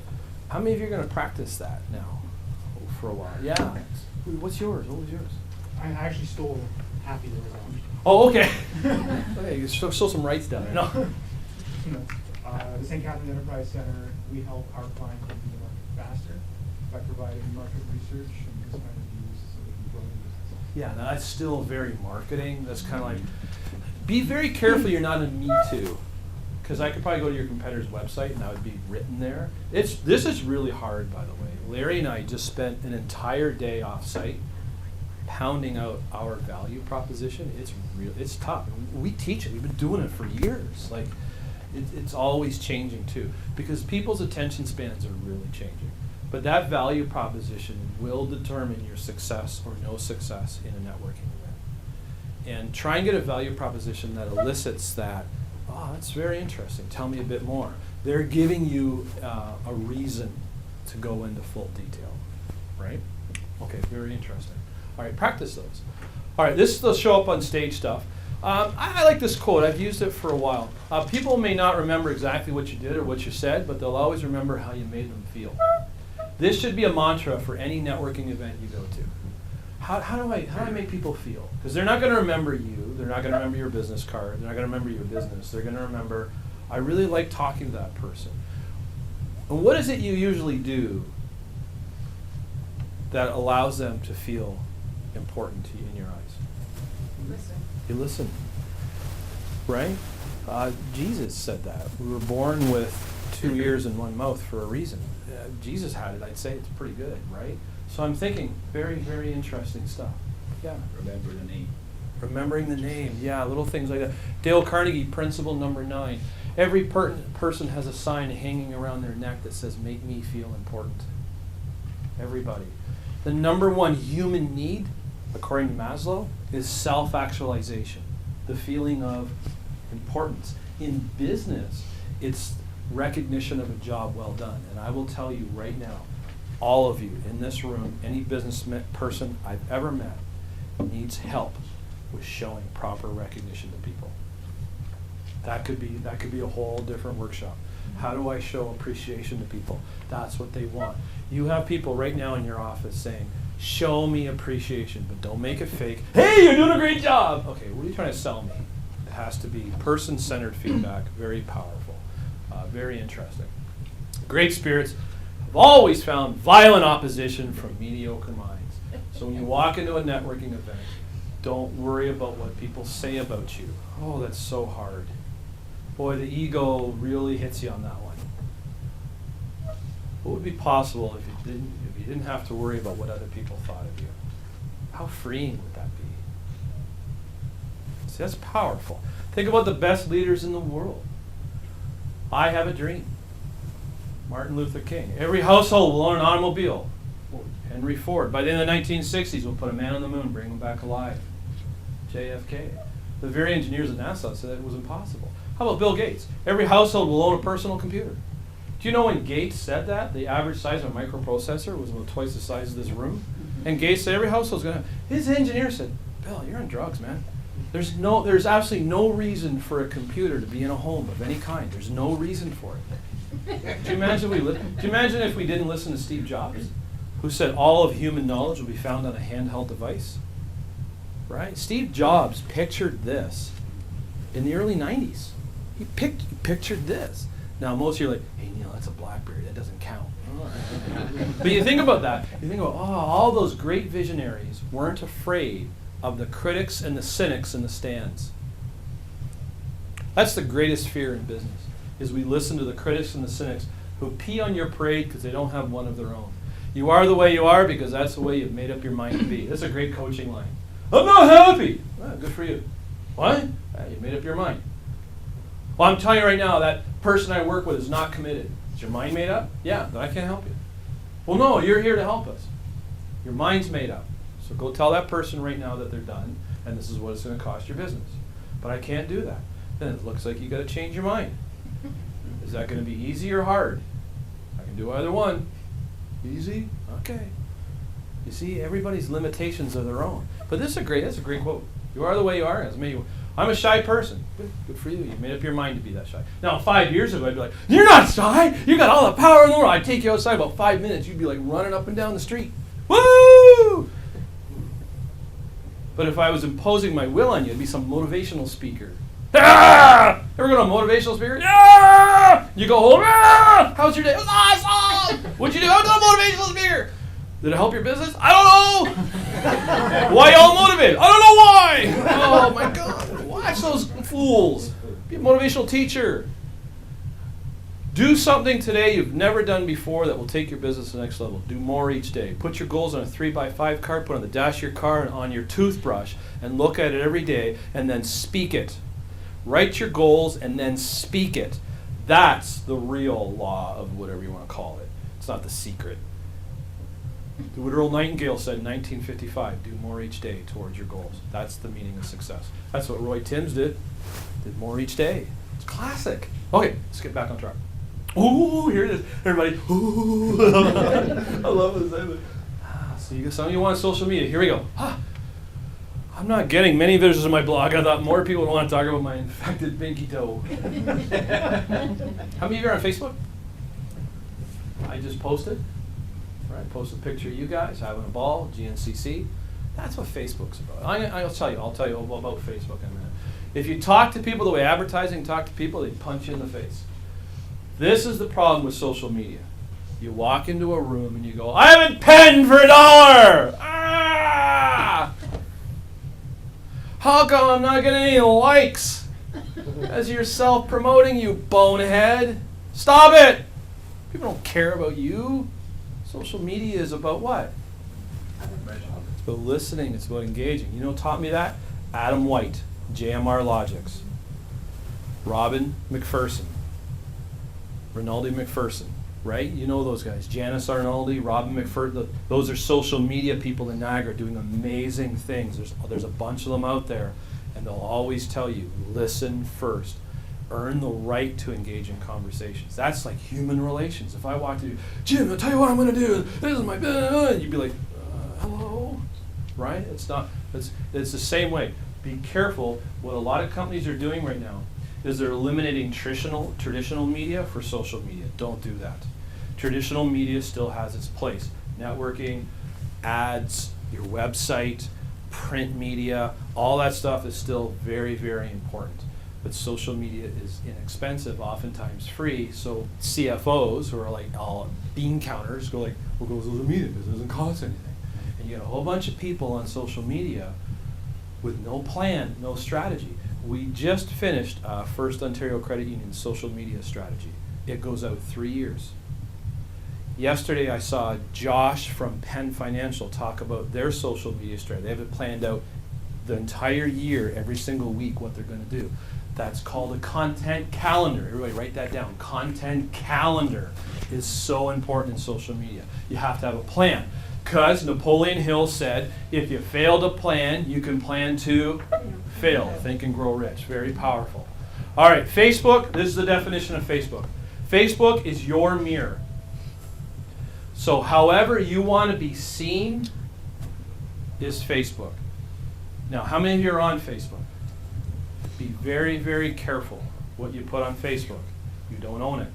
many of you are going to practice that now for a while? Yeah. What's yours? What was yours? I actually stole Happy the result. Oh, okay. Okay, you show some rights down there. No. The St. Catharines Enterprise Center, we help our clients get to the market faster by providing market research and this kind of views so they can grow their business. Yeah, no, that's still very marketing. That's kind of like, be very careful you're not a Me Too. Because I could probably go to your competitor's website and that would be written there. This is really hard, by the way. Larry and I just spent an entire day off site pounding out our value proposition. It's tough. We teach it. We've been doing it for years. Like, it's always changing too, because people's attention spans are really changing. But that value proposition will determine your success or no success in a networking event. And try and get a value proposition that elicits that, oh, that's very interesting, tell me a bit more. They're giving you a reason to go into full detail, right? Okay, very interesting. All right, practice those. All right, this will show up on stage stuff. I like this quote. I've used it for a while. People may not remember exactly what you did or what you said, but they'll always remember how you made them feel. This should be a mantra for any networking event you go to. How do I make people feel? Because they're not going to remember you. They're not going to remember your business card. They're not going to remember your business. They're going to remember, I really like talking to that person. And what is it you usually do that allows them to feel important to you in your eyes? Listen. You listen, right? Jesus said that. We were born with 2 ears and 1 mouth for a reason. Jesus had it. I'd say it's pretty good, right? So I'm thinking, very, very interesting stuff. Yeah. Remember the name. Remembering the name. Yeah, little things like that. Dale Carnegie, principle number 9. Every person has a sign hanging around their neck that says, make me feel important. Everybody. The number 1 human need, according to Maslow, is self-actualization, the feeling of importance. In business, it's recognition of a job well done. And I will tell you right now, all of you in this room, any business person I've ever met needs help with showing proper recognition to people. That could be a whole different workshop. How do I show appreciation to people? That's what they want. You have people right now in your office saying, show me appreciation, but don't make it fake. Hey, you're doing a great job. Okay, what are you trying to sell me? It has to be person-centered feedback, very powerful, very interesting. Great spirits have always found violent opposition from mediocre minds. So when you walk into a networking event, don't worry about what people say about you. Oh, that's so hard. boy, the ego really hits you on that one. What would be possible if you didn't have to worry about what other people thought of you? How freeing would that be? See, that's powerful. Think about the best leaders in the world. I have a dream. Martin Luther King. Every household will own an automobile. Henry Ford. By the end of the 1960s, we'll put a man on the moon, bring him back alive. JFK. The very engineers at NASA said it was impossible. How about Bill Gates? Every household will own a personal computer. Do you know when Gates said that, the average size of a microprocessor was about twice the size of this room? And Gates said every household's going to have. His engineer said, Bill, you're on drugs, man. There's absolutely no reason for a computer to be in a home of any kind. There's no reason for it. Do you imagine if we didn't listen to Steve Jobs, who said all of human knowledge will be found on a handheld device? Right? Steve Jobs pictured this in the early 90s. He pictured this. Now, most of you are like, hey, Neil, that's a BlackBerry. That doesn't count. But you think about that. You think about, all those great visionaries weren't afraid of the critics and the cynics in the stands. That's the greatest fear in business, is we listen to the critics and the cynics who pee on your parade because they don't have one of their own. You are the way you are because that's the way you've made up your mind to be. That's a great coaching line. I'm not happy. Well, good for you. What? You made up your mind. Well, I'm telling you right now, that person I work with is not committed. Is your mind made up? Yeah, then I can't help you. Well, no, you're here to help us. Your mind's made up. So go tell that person right now that they're done, and this is what it's going to cost your business. But I can't do that. Then it looks like you got to change your mind. Is that going to be easy or hard? I can do either one. Easy? Okay. You see, everybody's limitations are their own. But that's a great quote. You are the way you are. I'm a shy person. Good for you. You made up your mind to be that shy. Now, 5 years ago, I'd be like, you're not shy. You got all the power in the world. I'd take you outside about 5 minutes. You'd be like running up and down the street. Woo! But if I was imposing my will on you, it'd be some motivational speaker. Ah! Ever go to a motivational speaker? Yeah! You go home. Ah! How's your day? It was awesome! What'd you do? I was a motivational speaker. Did it help your business? I don't know. Why y'all motivated? I don't know why. Oh my God! Watch those fools. Be a motivational teacher. Do something today you've never done before that will take your business to the next level. Do more each day. Put your goals on a 3x5 card, put it on the dash of your car and on your toothbrush, and look at it every day, and then speak it. Write your goals and then speak it. That's the real law of whatever you want to call it. It's not the secret. What Earl Nightingale said in 1955, do more each day towards your goals. That's the meaning of success. That's what Roy Timms did more each day. It's classic. Okay, let's get back on track. Ooh, here it is. Everybody, ooh. I love this. So some of you want social media. Here we go. I'm not getting many visitors to my blog. I thought more people would want to talk about my infected pinky toe. How many of you are on Facebook? I just posted. Right, post a picture of you guys having a ball, GNCC. That's what Facebook's about. I'll tell you about Facebook in a minute. If you talk to people the way advertising talk to people, they punch you in the face. This is the problem with social media. You walk into a room and you go, I haven't penned for $1. Ah! How come I'm not getting any likes? As you're self-promoting, you bonehead. Stop it! People don't care about you. Social media is about what? It's about listening. It's about engaging. You know who taught me that? Adam White, JMR Logics. Robin McPherson. Rinaldi McPherson. Right? You know those guys. Janice Arnoldi, Robin McPherson. Those are social media people in Niagara doing amazing things. There's a bunch of them out there. And they'll always tell you, listen first. Earn the right to engage in conversations. That's like human relations. If I walked to you, Jim, I'll tell you what I'm going to do. This is my business. You'd be like, hello, right? It's not. It's the same way. Be careful. What a lot of companies are doing right now is they're eliminating traditional media for social media. Don't do that. Traditional media still has its place. Networking, ads, your website, print media, all that stuff is still very, very important. But social media is inexpensive, oftentimes free. So CFOs who are like all bean counters go like, we'll go to social media because it doesn't cost anything. And you get a whole bunch of people on social media with no plan, no strategy. We just finished First Ontario Credit Union social media strategy. It goes out 3 years. Yesterday I saw Josh from Penn Financial talk about their social media strategy. They have it planned out the entire year, every single week, what they're going to do. That's called a content calendar. Everybody write that down. Content calendar is so important in social media. You have to have a plan. Because Napoleon Hill said, if you fail to plan, you can plan to fail. Think and grow rich. Very powerful. All right, Facebook. This is the definition of Facebook. Facebook is your mirror. So however you want to be seen is Facebook. Now, how many of you are on Facebook? Be very, very careful what you put on Facebook. You don't own it.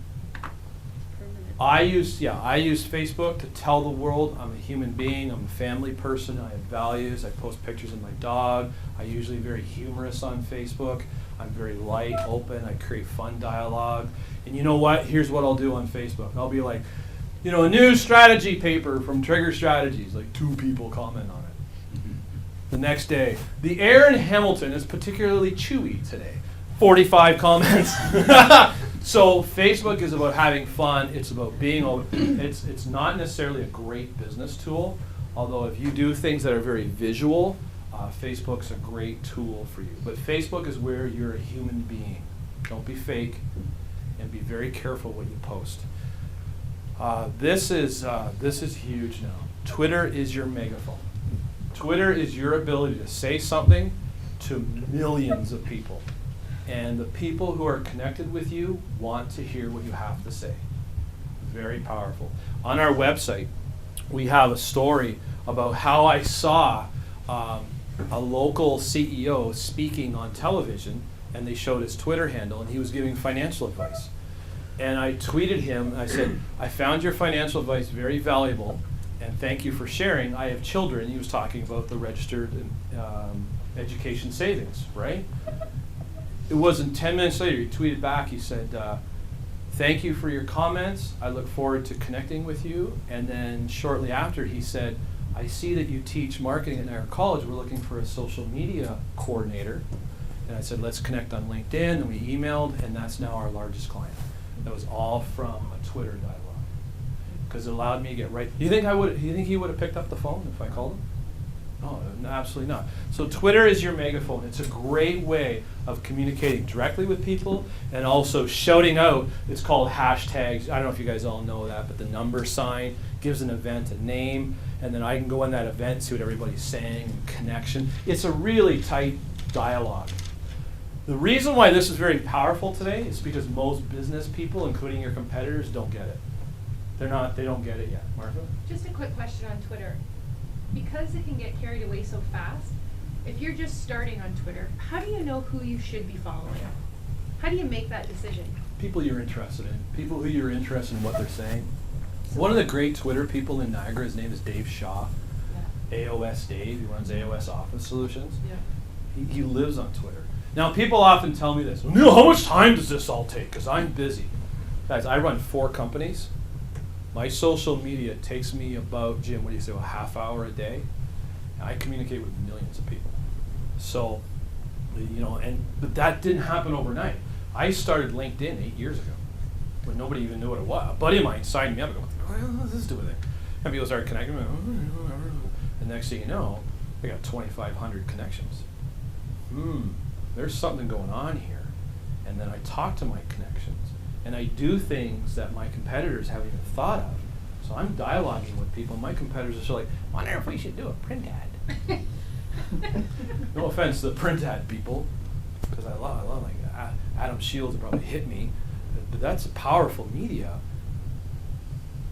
I use Facebook to tell the world I'm a human being, I'm a family person, I have values, I post pictures of my dog, I'm usually very humorous on Facebook, I'm very light, open, I create fun dialogue. And you know what? Here's what I'll do on Facebook. I'll be like, you know, a new strategy paper from Trigger Strategies, like 2 people comment on it. The next day, the air in Hamilton is particularly chewy today. 45 comments. So Facebook is about having fun. It's about being open. It's not necessarily a great business tool, although if you do things that are very visual, Facebook's a great tool for you. But Facebook is where you're a human being. Don't be fake, and be very careful what you post. This is huge now. Twitter is your megaphone. Twitter is your ability to say something to millions of people. And the people who are connected with you want to hear what you have to say. Very powerful. On our website, we have a story about how I saw a local CEO speaking on television, and they showed his Twitter handle, and he was giving financial advice. And I tweeted him, and I said, I found your financial advice very valuable, and thank you for sharing. I have children. He was talking about the registered education savings, right? It wasn't 10 minutes later, he tweeted back, he said, thank you for your comments. I look forward to connecting with you. And then shortly after, he said, I see that you teach marketing at Niagara College. We're looking for a social media coordinator. And I said, let's connect on LinkedIn. And we emailed, and that's now our largest client. That was all from a Twitter dialogue. Because it allowed me to get right. You think he would have picked up the phone if I called him? No, absolutely not. So Twitter is your megaphone. It's a great way of communicating directly with people and also shouting out. It's called hashtags. I don't know if you guys all know that, but the number sign gives an event a name, and then I can go in that event and see what everybody's saying and connection. It's a really tight dialogue. The reason why this is very powerful today is because most business people, including your competitors, don't get it. They don't get it yet. Martha? Just a quick question on Twitter. Because it can get carried away so fast, if you're just starting on Twitter, how do you know who you should be following? How do you make that decision? People you're interested in. People who you're interested in what they're saying. One of the great Twitter people in Niagara, his name is Dave Shaw. Yeah. AOS Dave, he runs AOS Office Solutions. Yeah. He lives on Twitter. Now, people often tell me this, Neil, how much time does this all take? Because I'm busy. Guys, I run 4 companies. My social media takes me about, Jim, what do you say, a half hour a day? I communicate with millions of people. So, you know, but that didn't happen overnight. I started LinkedIn 8 years ago when nobody even knew what it was. A buddy of mine signed me up and what does this do with it? And people started connecting. And next thing you know, I got 2,500 connections. There's something going on here. And then I talk to my connections. And I do things that my competitors haven't even thought of. So I'm dialoguing with people. My competitors are like, I wonder if we should do a print ad. No offense to the print ad people, because I love like Adam Shields would probably hit me, but that's a powerful media.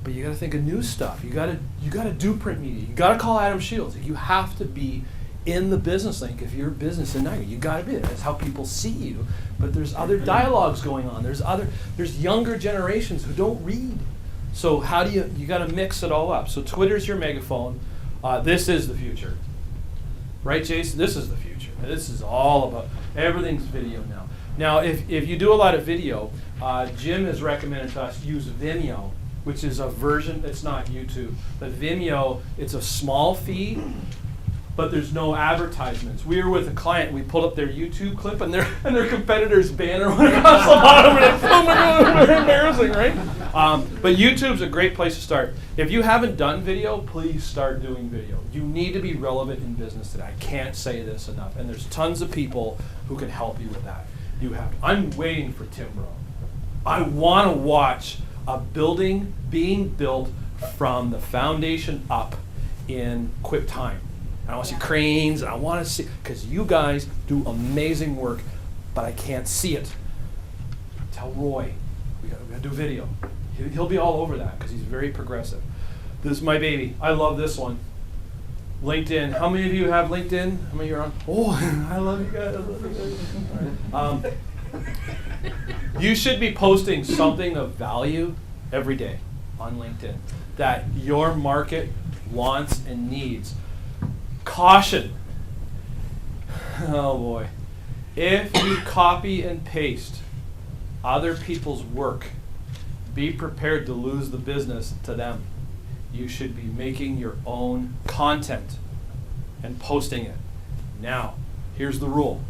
But you got to think of new stuff. You got to do print media. You got to call Adam Shields. You have to be in the business link. If you're a business in Niagara, you got to be there. That's how people see you. But there's other dialogues going on. There's younger generations who don't read. So how do you got to mix it all up. So Twitter's your megaphone. This is the future. Right, Jason? This is the future. This is all about, everything's video now. Now, if you do a lot of video, Jim has recommended to us use Vimeo, which is a version, it's not YouTube, but Vimeo, it's a small feed, but there's no advertisements. We were with a client, we pulled up their YouTube clip, and their competitor's banner went across the bottom, and it's so embarrassing, right? But YouTube's a great place to start. If you haven't done video, please start doing video. You need to be relevant in business today. I can't say this enough, and there's tons of people who can help you with that. I'm waiting for Timbro. I want to watch a building being built from the foundation up in quick time. I want to see cranes, and I want to see, because you guys do amazing work, but I can't see it. Tell Roy, we got to do video. He'll be all over that because he's very progressive. This is my baby. I love this one. LinkedIn. How many of you have LinkedIn? How many of you are on? Oh, I love you guys. I love you guys. You should be posting something of value every day on LinkedIn that your market wants and needs. Caution. Oh boy. If you copy and paste other people's work, be prepared to lose the business to them. You should be making your own content and posting it. Now, here's the rule.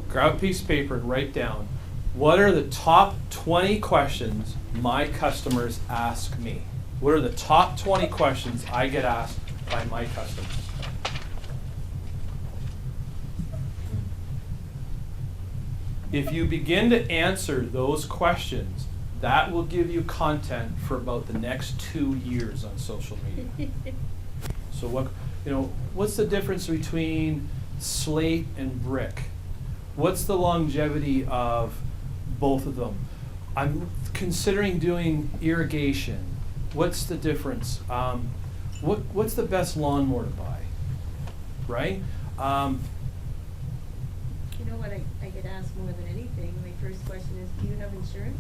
Grab a piece of paper and write down, what are the top 20 questions my customers ask me? What are the top 20 questions I get asked by my customers? If you begin to answer those questions, that will give you content for about the next 2 years on social media. So what's the difference between slate and brick? What's the longevity of both of them? I'm considering doing irrigation. What's the difference? What's the best lawnmower to buy? Right? You know what I get asked more than anything? My first question is, do you have insurance?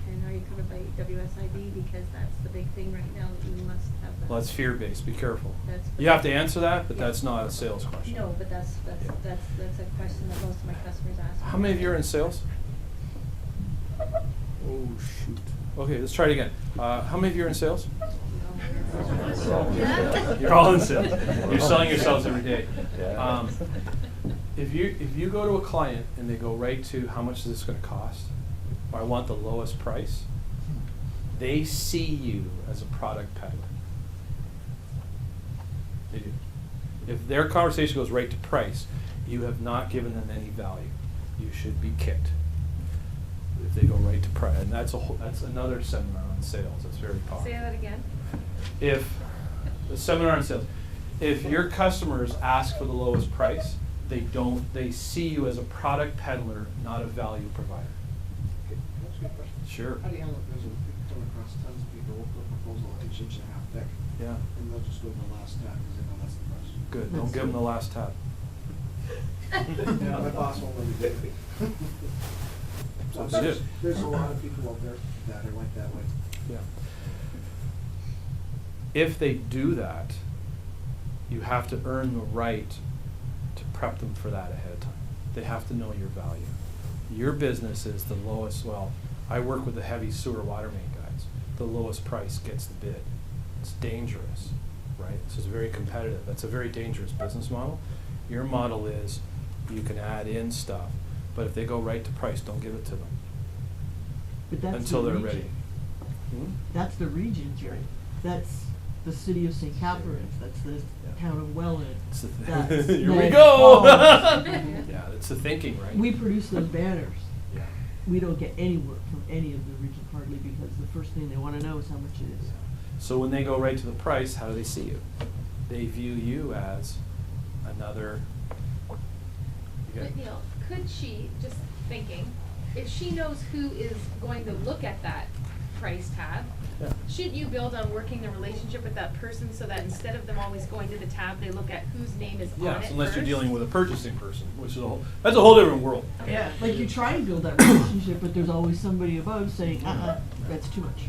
And are you covered by WSIB? Because that's the big thing right now, that you must have that. Well, that's fear-based. Be careful. That's You have to answer that, but Yeah. that's not a sales question. No, but that's a question that most of my customers ask. How many of you are in sales? Oh, shoot. Okay, let's try it again. How many of you are in sales? You're all in sales. You're selling yourselves every day. If you go to a client and they go right to, how much is this going to cost? Or I want the lowest price. They see you as a product peddler. They do. If their conversation goes right to price, you have not given them any value. You should be kicked. If they go right to price, and that's another seminar on sales. It's very powerful. Say that again. If the seminar on sales, if your customers ask for the lowest price, they see you as a product peddler, not a value provider. Okay, can I ask you a question? Sure. How do you handle it? Because we come across tons of people who put a proposal 1.5 inches thick. Yeah. And they'll just go to the last tab because they know that's the price. Good. Don't give them the last tab. Yeah, my boss won't let me do it. So That's it. there's a lot of people out there that are like that way. Yeah. If they do that, you have to earn the right to prep them for that ahead of time. They have to know your value. Your business is the lowest, well, I work with the heavy sewer water main guys. The lowest price gets the bid. It's dangerous, right? This is very competitive. That's a very dangerous business model. Your model is you can add in stuff, but if they go right to price, don't give it to them But that's until the they're region. ready. Hmm? That's the region, Jerry. That's the city of St. Catharines. That's the town of Welland. It's the That's Here we Niagara go. Falls. Yeah, it's the thinking, right? We produce those banners. Yeah. We don't get any work from any of the region hardly because the first thing they want to know is how much it is. So when they go right to the price, how do they see you? They view you as another. You got- But Neil, could she, just thinking, if she knows who is going to look at that price tab, Yeah. should you build on working the relationship with that person so that instead of them always going to the tab, they look at whose name is on it Yes, unless you're first? dealing with a purchasing person, which is that's a whole different world. Yeah, like you try to build that relationship, but there's always somebody above saying, that's too much.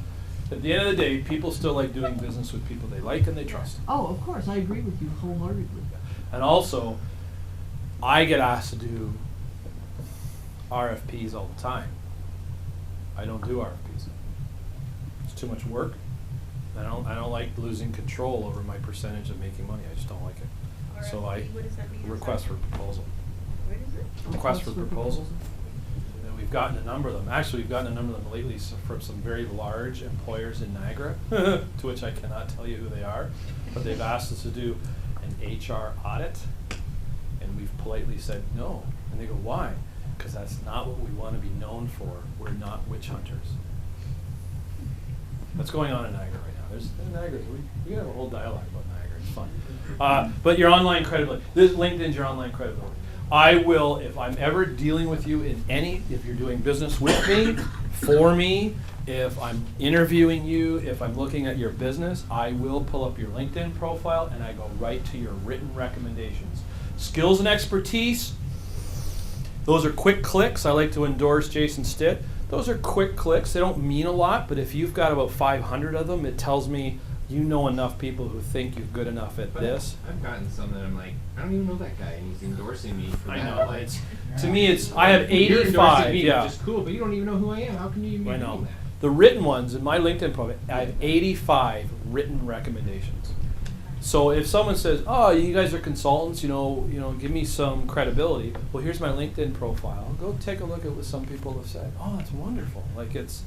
At the end of the day, people still like doing business with people they like and they trust. Oh, of course, I agree with you wholeheartedly. And also, I get asked to do RFPs all the time. I don't do RFPs. It's too much work. I don't like losing control over my percentage of making money. I just don't like it. So I RFP, what does that mean? request for proposal. What is it? Request for proposal. And we've gotten a number of them. Actually, we've gotten a number of them lately from some very large employers in Niagara, to which I cannot tell you who they are, but they've asked us to do an HR audit, and we've politely said no. And they go, why? Because that's not what we want to be known for. We're not witch hunters. What's going on in Niagara right now? There's Niagara. We can have a whole dialogue about Niagara. It's fun. But your online credibility. LinkedIn's your online credibility. I will, if I'm ever dealing with you if you're doing business with me, for me, if I'm interviewing you, if I'm looking at your business, I will pull up your LinkedIn profile and I go right to your written recommendations. Skills and expertise, those are quick clicks. I like to endorse Jason Stitt. Those are quick clicks. They don't mean a lot, but if you've got about 500 of them, it tells me you know enough people who think you're good enough at this. I've gotten some that I'm like, I don't even know that guy, and he's endorsing me for I that. know. Like, To me, I have you're 85. endorsing me, Yeah. which is cool, but you don't even know who I am. How can you even I be know. doing that? The written ones in my LinkedIn profile, I have 85 written recommendations. So if someone says, "Oh, you guys are consultants, give me some credibility." Well, here's my LinkedIn profile. Go take a look at what some people have said. Oh, that's wonderful. Like it's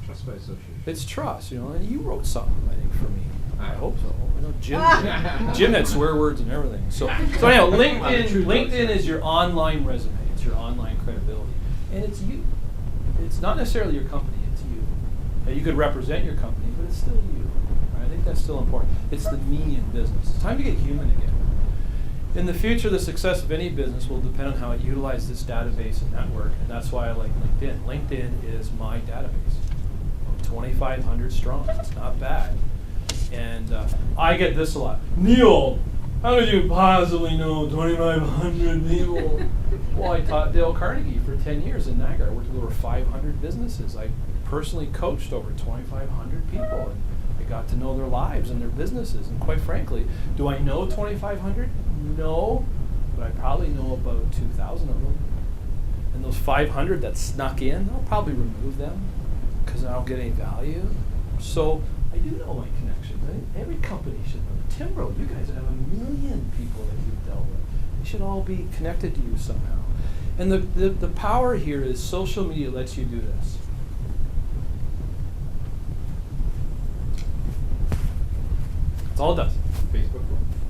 trust by association. It's trust, and you wrote something, I think, for me. I hope so. I know Jim had swear words and everything. So anyhow, LinkedIn is your online resume. It's your online credibility, and it's you. It's not necessarily your company. It's you. Now, you could represent your company, but it's still you. Right? I think that's still important. It's the me in business. It's time to get human again. In the future, the success of any business will depend on how it utilizes this database and network, and that's why I like LinkedIn. LinkedIn is my database. I'm 2,500 strong. It's not bad. And I get this a lot. Neil, how did you possibly know 2,500 people? Well, I taught Dale Carnegie for 10 years in Niagara. I worked with over 500 businesses. I personally coached over 2,500 people, and I got to know their lives and their businesses. And quite frankly, do I know 2,500? No, but I probably know about 2,000 of them. And those 500 that snuck in, I'll probably remove them because I don't get any value. So I do know my connections. I think every company should know. Timbro, you guys have 1 million people that you've dealt with. They should all be connected to you somehow. And the power here is social media lets you do this. That's all it does. Facebook.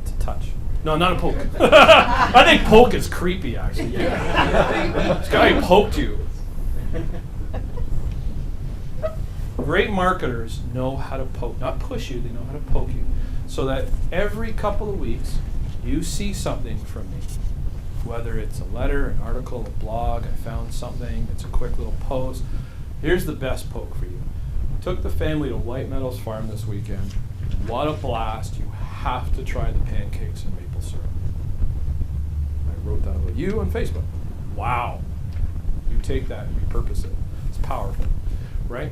It's a touch. No, not a poke. I think poke is creepy, actually. This guy poked you. Great marketers know how to poke, not push you, they know how to poke you. So that every couple of weeks, you see something from me. Whether it's a letter, an article, a blog, I found something, it's a quick little post. Here's the best poke for you. Took the family to White Meadows Farm this weekend. What a blast. You have to try the pancakes and maple syrup. I wrote that about you on Facebook. Wow. You take that and repurpose it. It's powerful, right?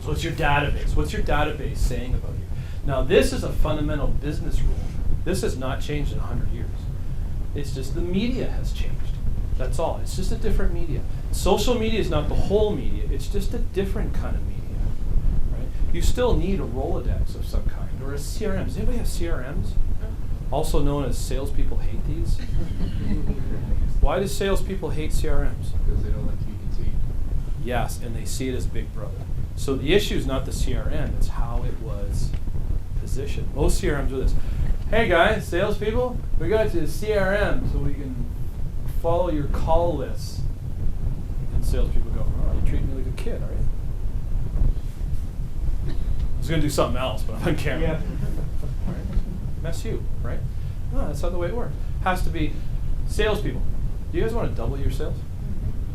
So it's your database. What's your database saying about you? Now, this is a fundamental business rule. This has not changed in 100 years. It's just the media has changed. That's all. It's just a different media. Social media is not the whole media. It's just a different kind of media. Right? You still need a Rolodex of some kind or a CRM. Does anybody have CRMs? Also known as salespeople hate these. Why do salespeople hate CRMs? Because they don't like to be contained. Yes, and they see it as Big Brother. So the issue is not the CRM, it's how it was positioned. Most CRMs are this. Hey guys, salespeople, we got you a CRM so we can follow your call lists. And salespeople go, oh, you treat me like a kid, are you? I was going to do something else, but I'm on camera. Yeah. Right? Mess you, right? No, that's not the way it works. Has to be salespeople. Do you guys want to double your sales?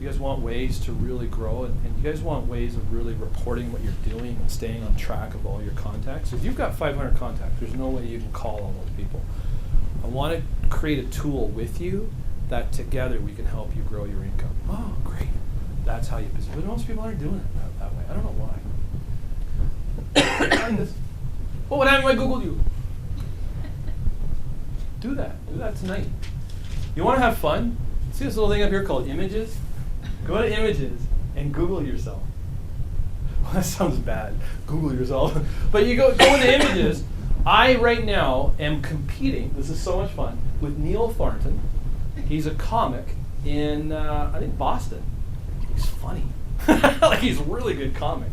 You guys want ways to really grow, and you guys want ways of really reporting what you're doing and staying on track of all your contacts. If you've got 500 contacts, there's no way you can call all those people. I want to create a tool with you that together we can help you grow your income. Oh, great. That's how you position. But most people aren't doing it that way. I don't know why. Oh, what happened when I Googled you? Do that. Do that tonight. You want to have fun? See this little thing up here called images? Go to images and Google yourself. That sounds bad. Google yourself. But you go into images. I right now am competing. This is so much fun with Neil Thornton. He's a comic in I think Boston. He's funny. Like he's a really good comic.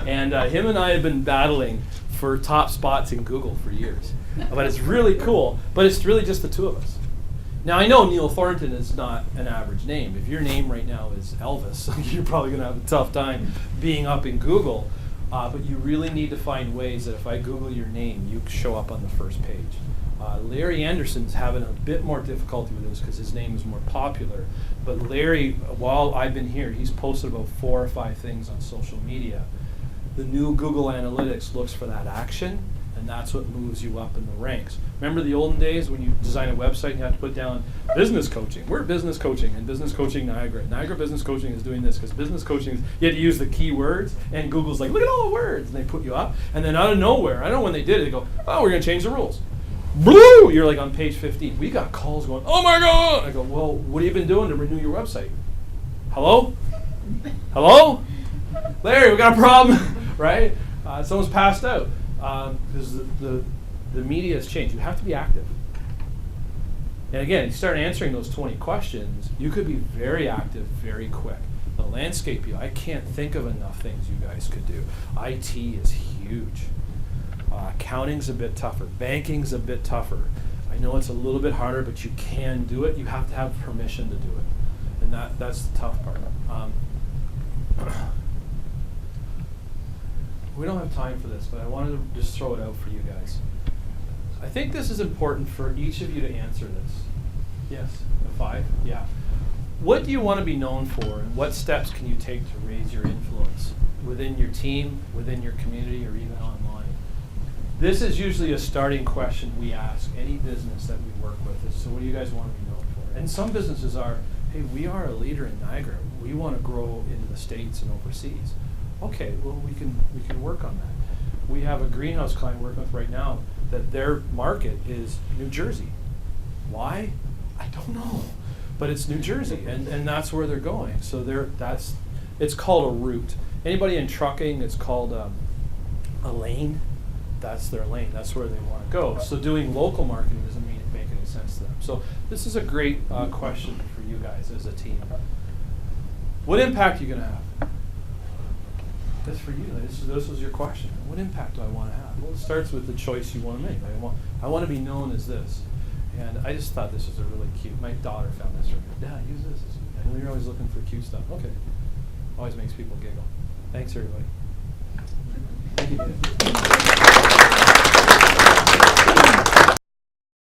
And him and I have been battling for top spots in Google for years. But it's really cool. But it's really just the two of us. Now I know Neil Thornton is not an average name. If your name right now is Elvis, you're probably going to have a tough time being up in Google. But you really need to find ways that if I Google your name, you show up on the first page. Larry Anderson's having a bit more difficulty with this because his name is more popular. But Larry, while I've been here, he's posted about 4 or 5 things on social media. The new Google Analytics looks for that action, and that's what moves you up in the ranks. Remember the olden days when you design a website and you have to put down business coaching. We're business coaching and business coaching Niagara. Niagara business coaching is doing this because business coaching is, you had to use the keywords, and Google's like, look at all the words, and they put you up. And then out of nowhere, I don't know when they did it, they go, oh, we're going to change the rules. Blue! You're like on page 15. We got calls going, oh my God! I go, well, what have you been doing to renew your website? Hello? Hello? Larry, we got a problem, right? Someone's passed out. Because the media has changed. You have to be active. And again, you start answering those 20 questions, you could be very active very quick. The landscape view, I can't think of enough things you guys could do. IT is huge. Accounting's a bit tougher. Banking's a bit tougher. I know it's a little bit harder, but you can do it. You have to have permission to do it. And that's the tough part. We don't have time for this, but I wanted to just throw it out for you guys. I think this is important for each of you to answer this. Yes, a 5? Yeah. What do you want to be known for, and what steps can you take to raise your influence within your team, within your community, or even online? This is usually a starting question we ask any business that we work with. Is, so what do you guys want to be known for? And some businesses are, hey, we are a leader in Niagara. We want to grow into the States and overseas. Okay, well, we can work on that. We have a greenhouse client we're working with right now that their market is New Jersey. Why? I don't know. But it's New Jersey, and that's where they're going. So it's called a route. Anybody in trucking, it's called a lane. That's their lane. That's where they want to go. So doing local marketing doesn't make any sense to them. So this is a great question for you guys as a team. What impact are you going to have? That's for you. This was your question. What impact do I want to have? Well, it starts with the choice you want to make. I want to be known as this. And I just thought this was a really cute. My daughter found this. Dad, use this. I know you're always looking for cute stuff. Okay. Always makes people giggle. Thanks, everybody. Thank you, Dad.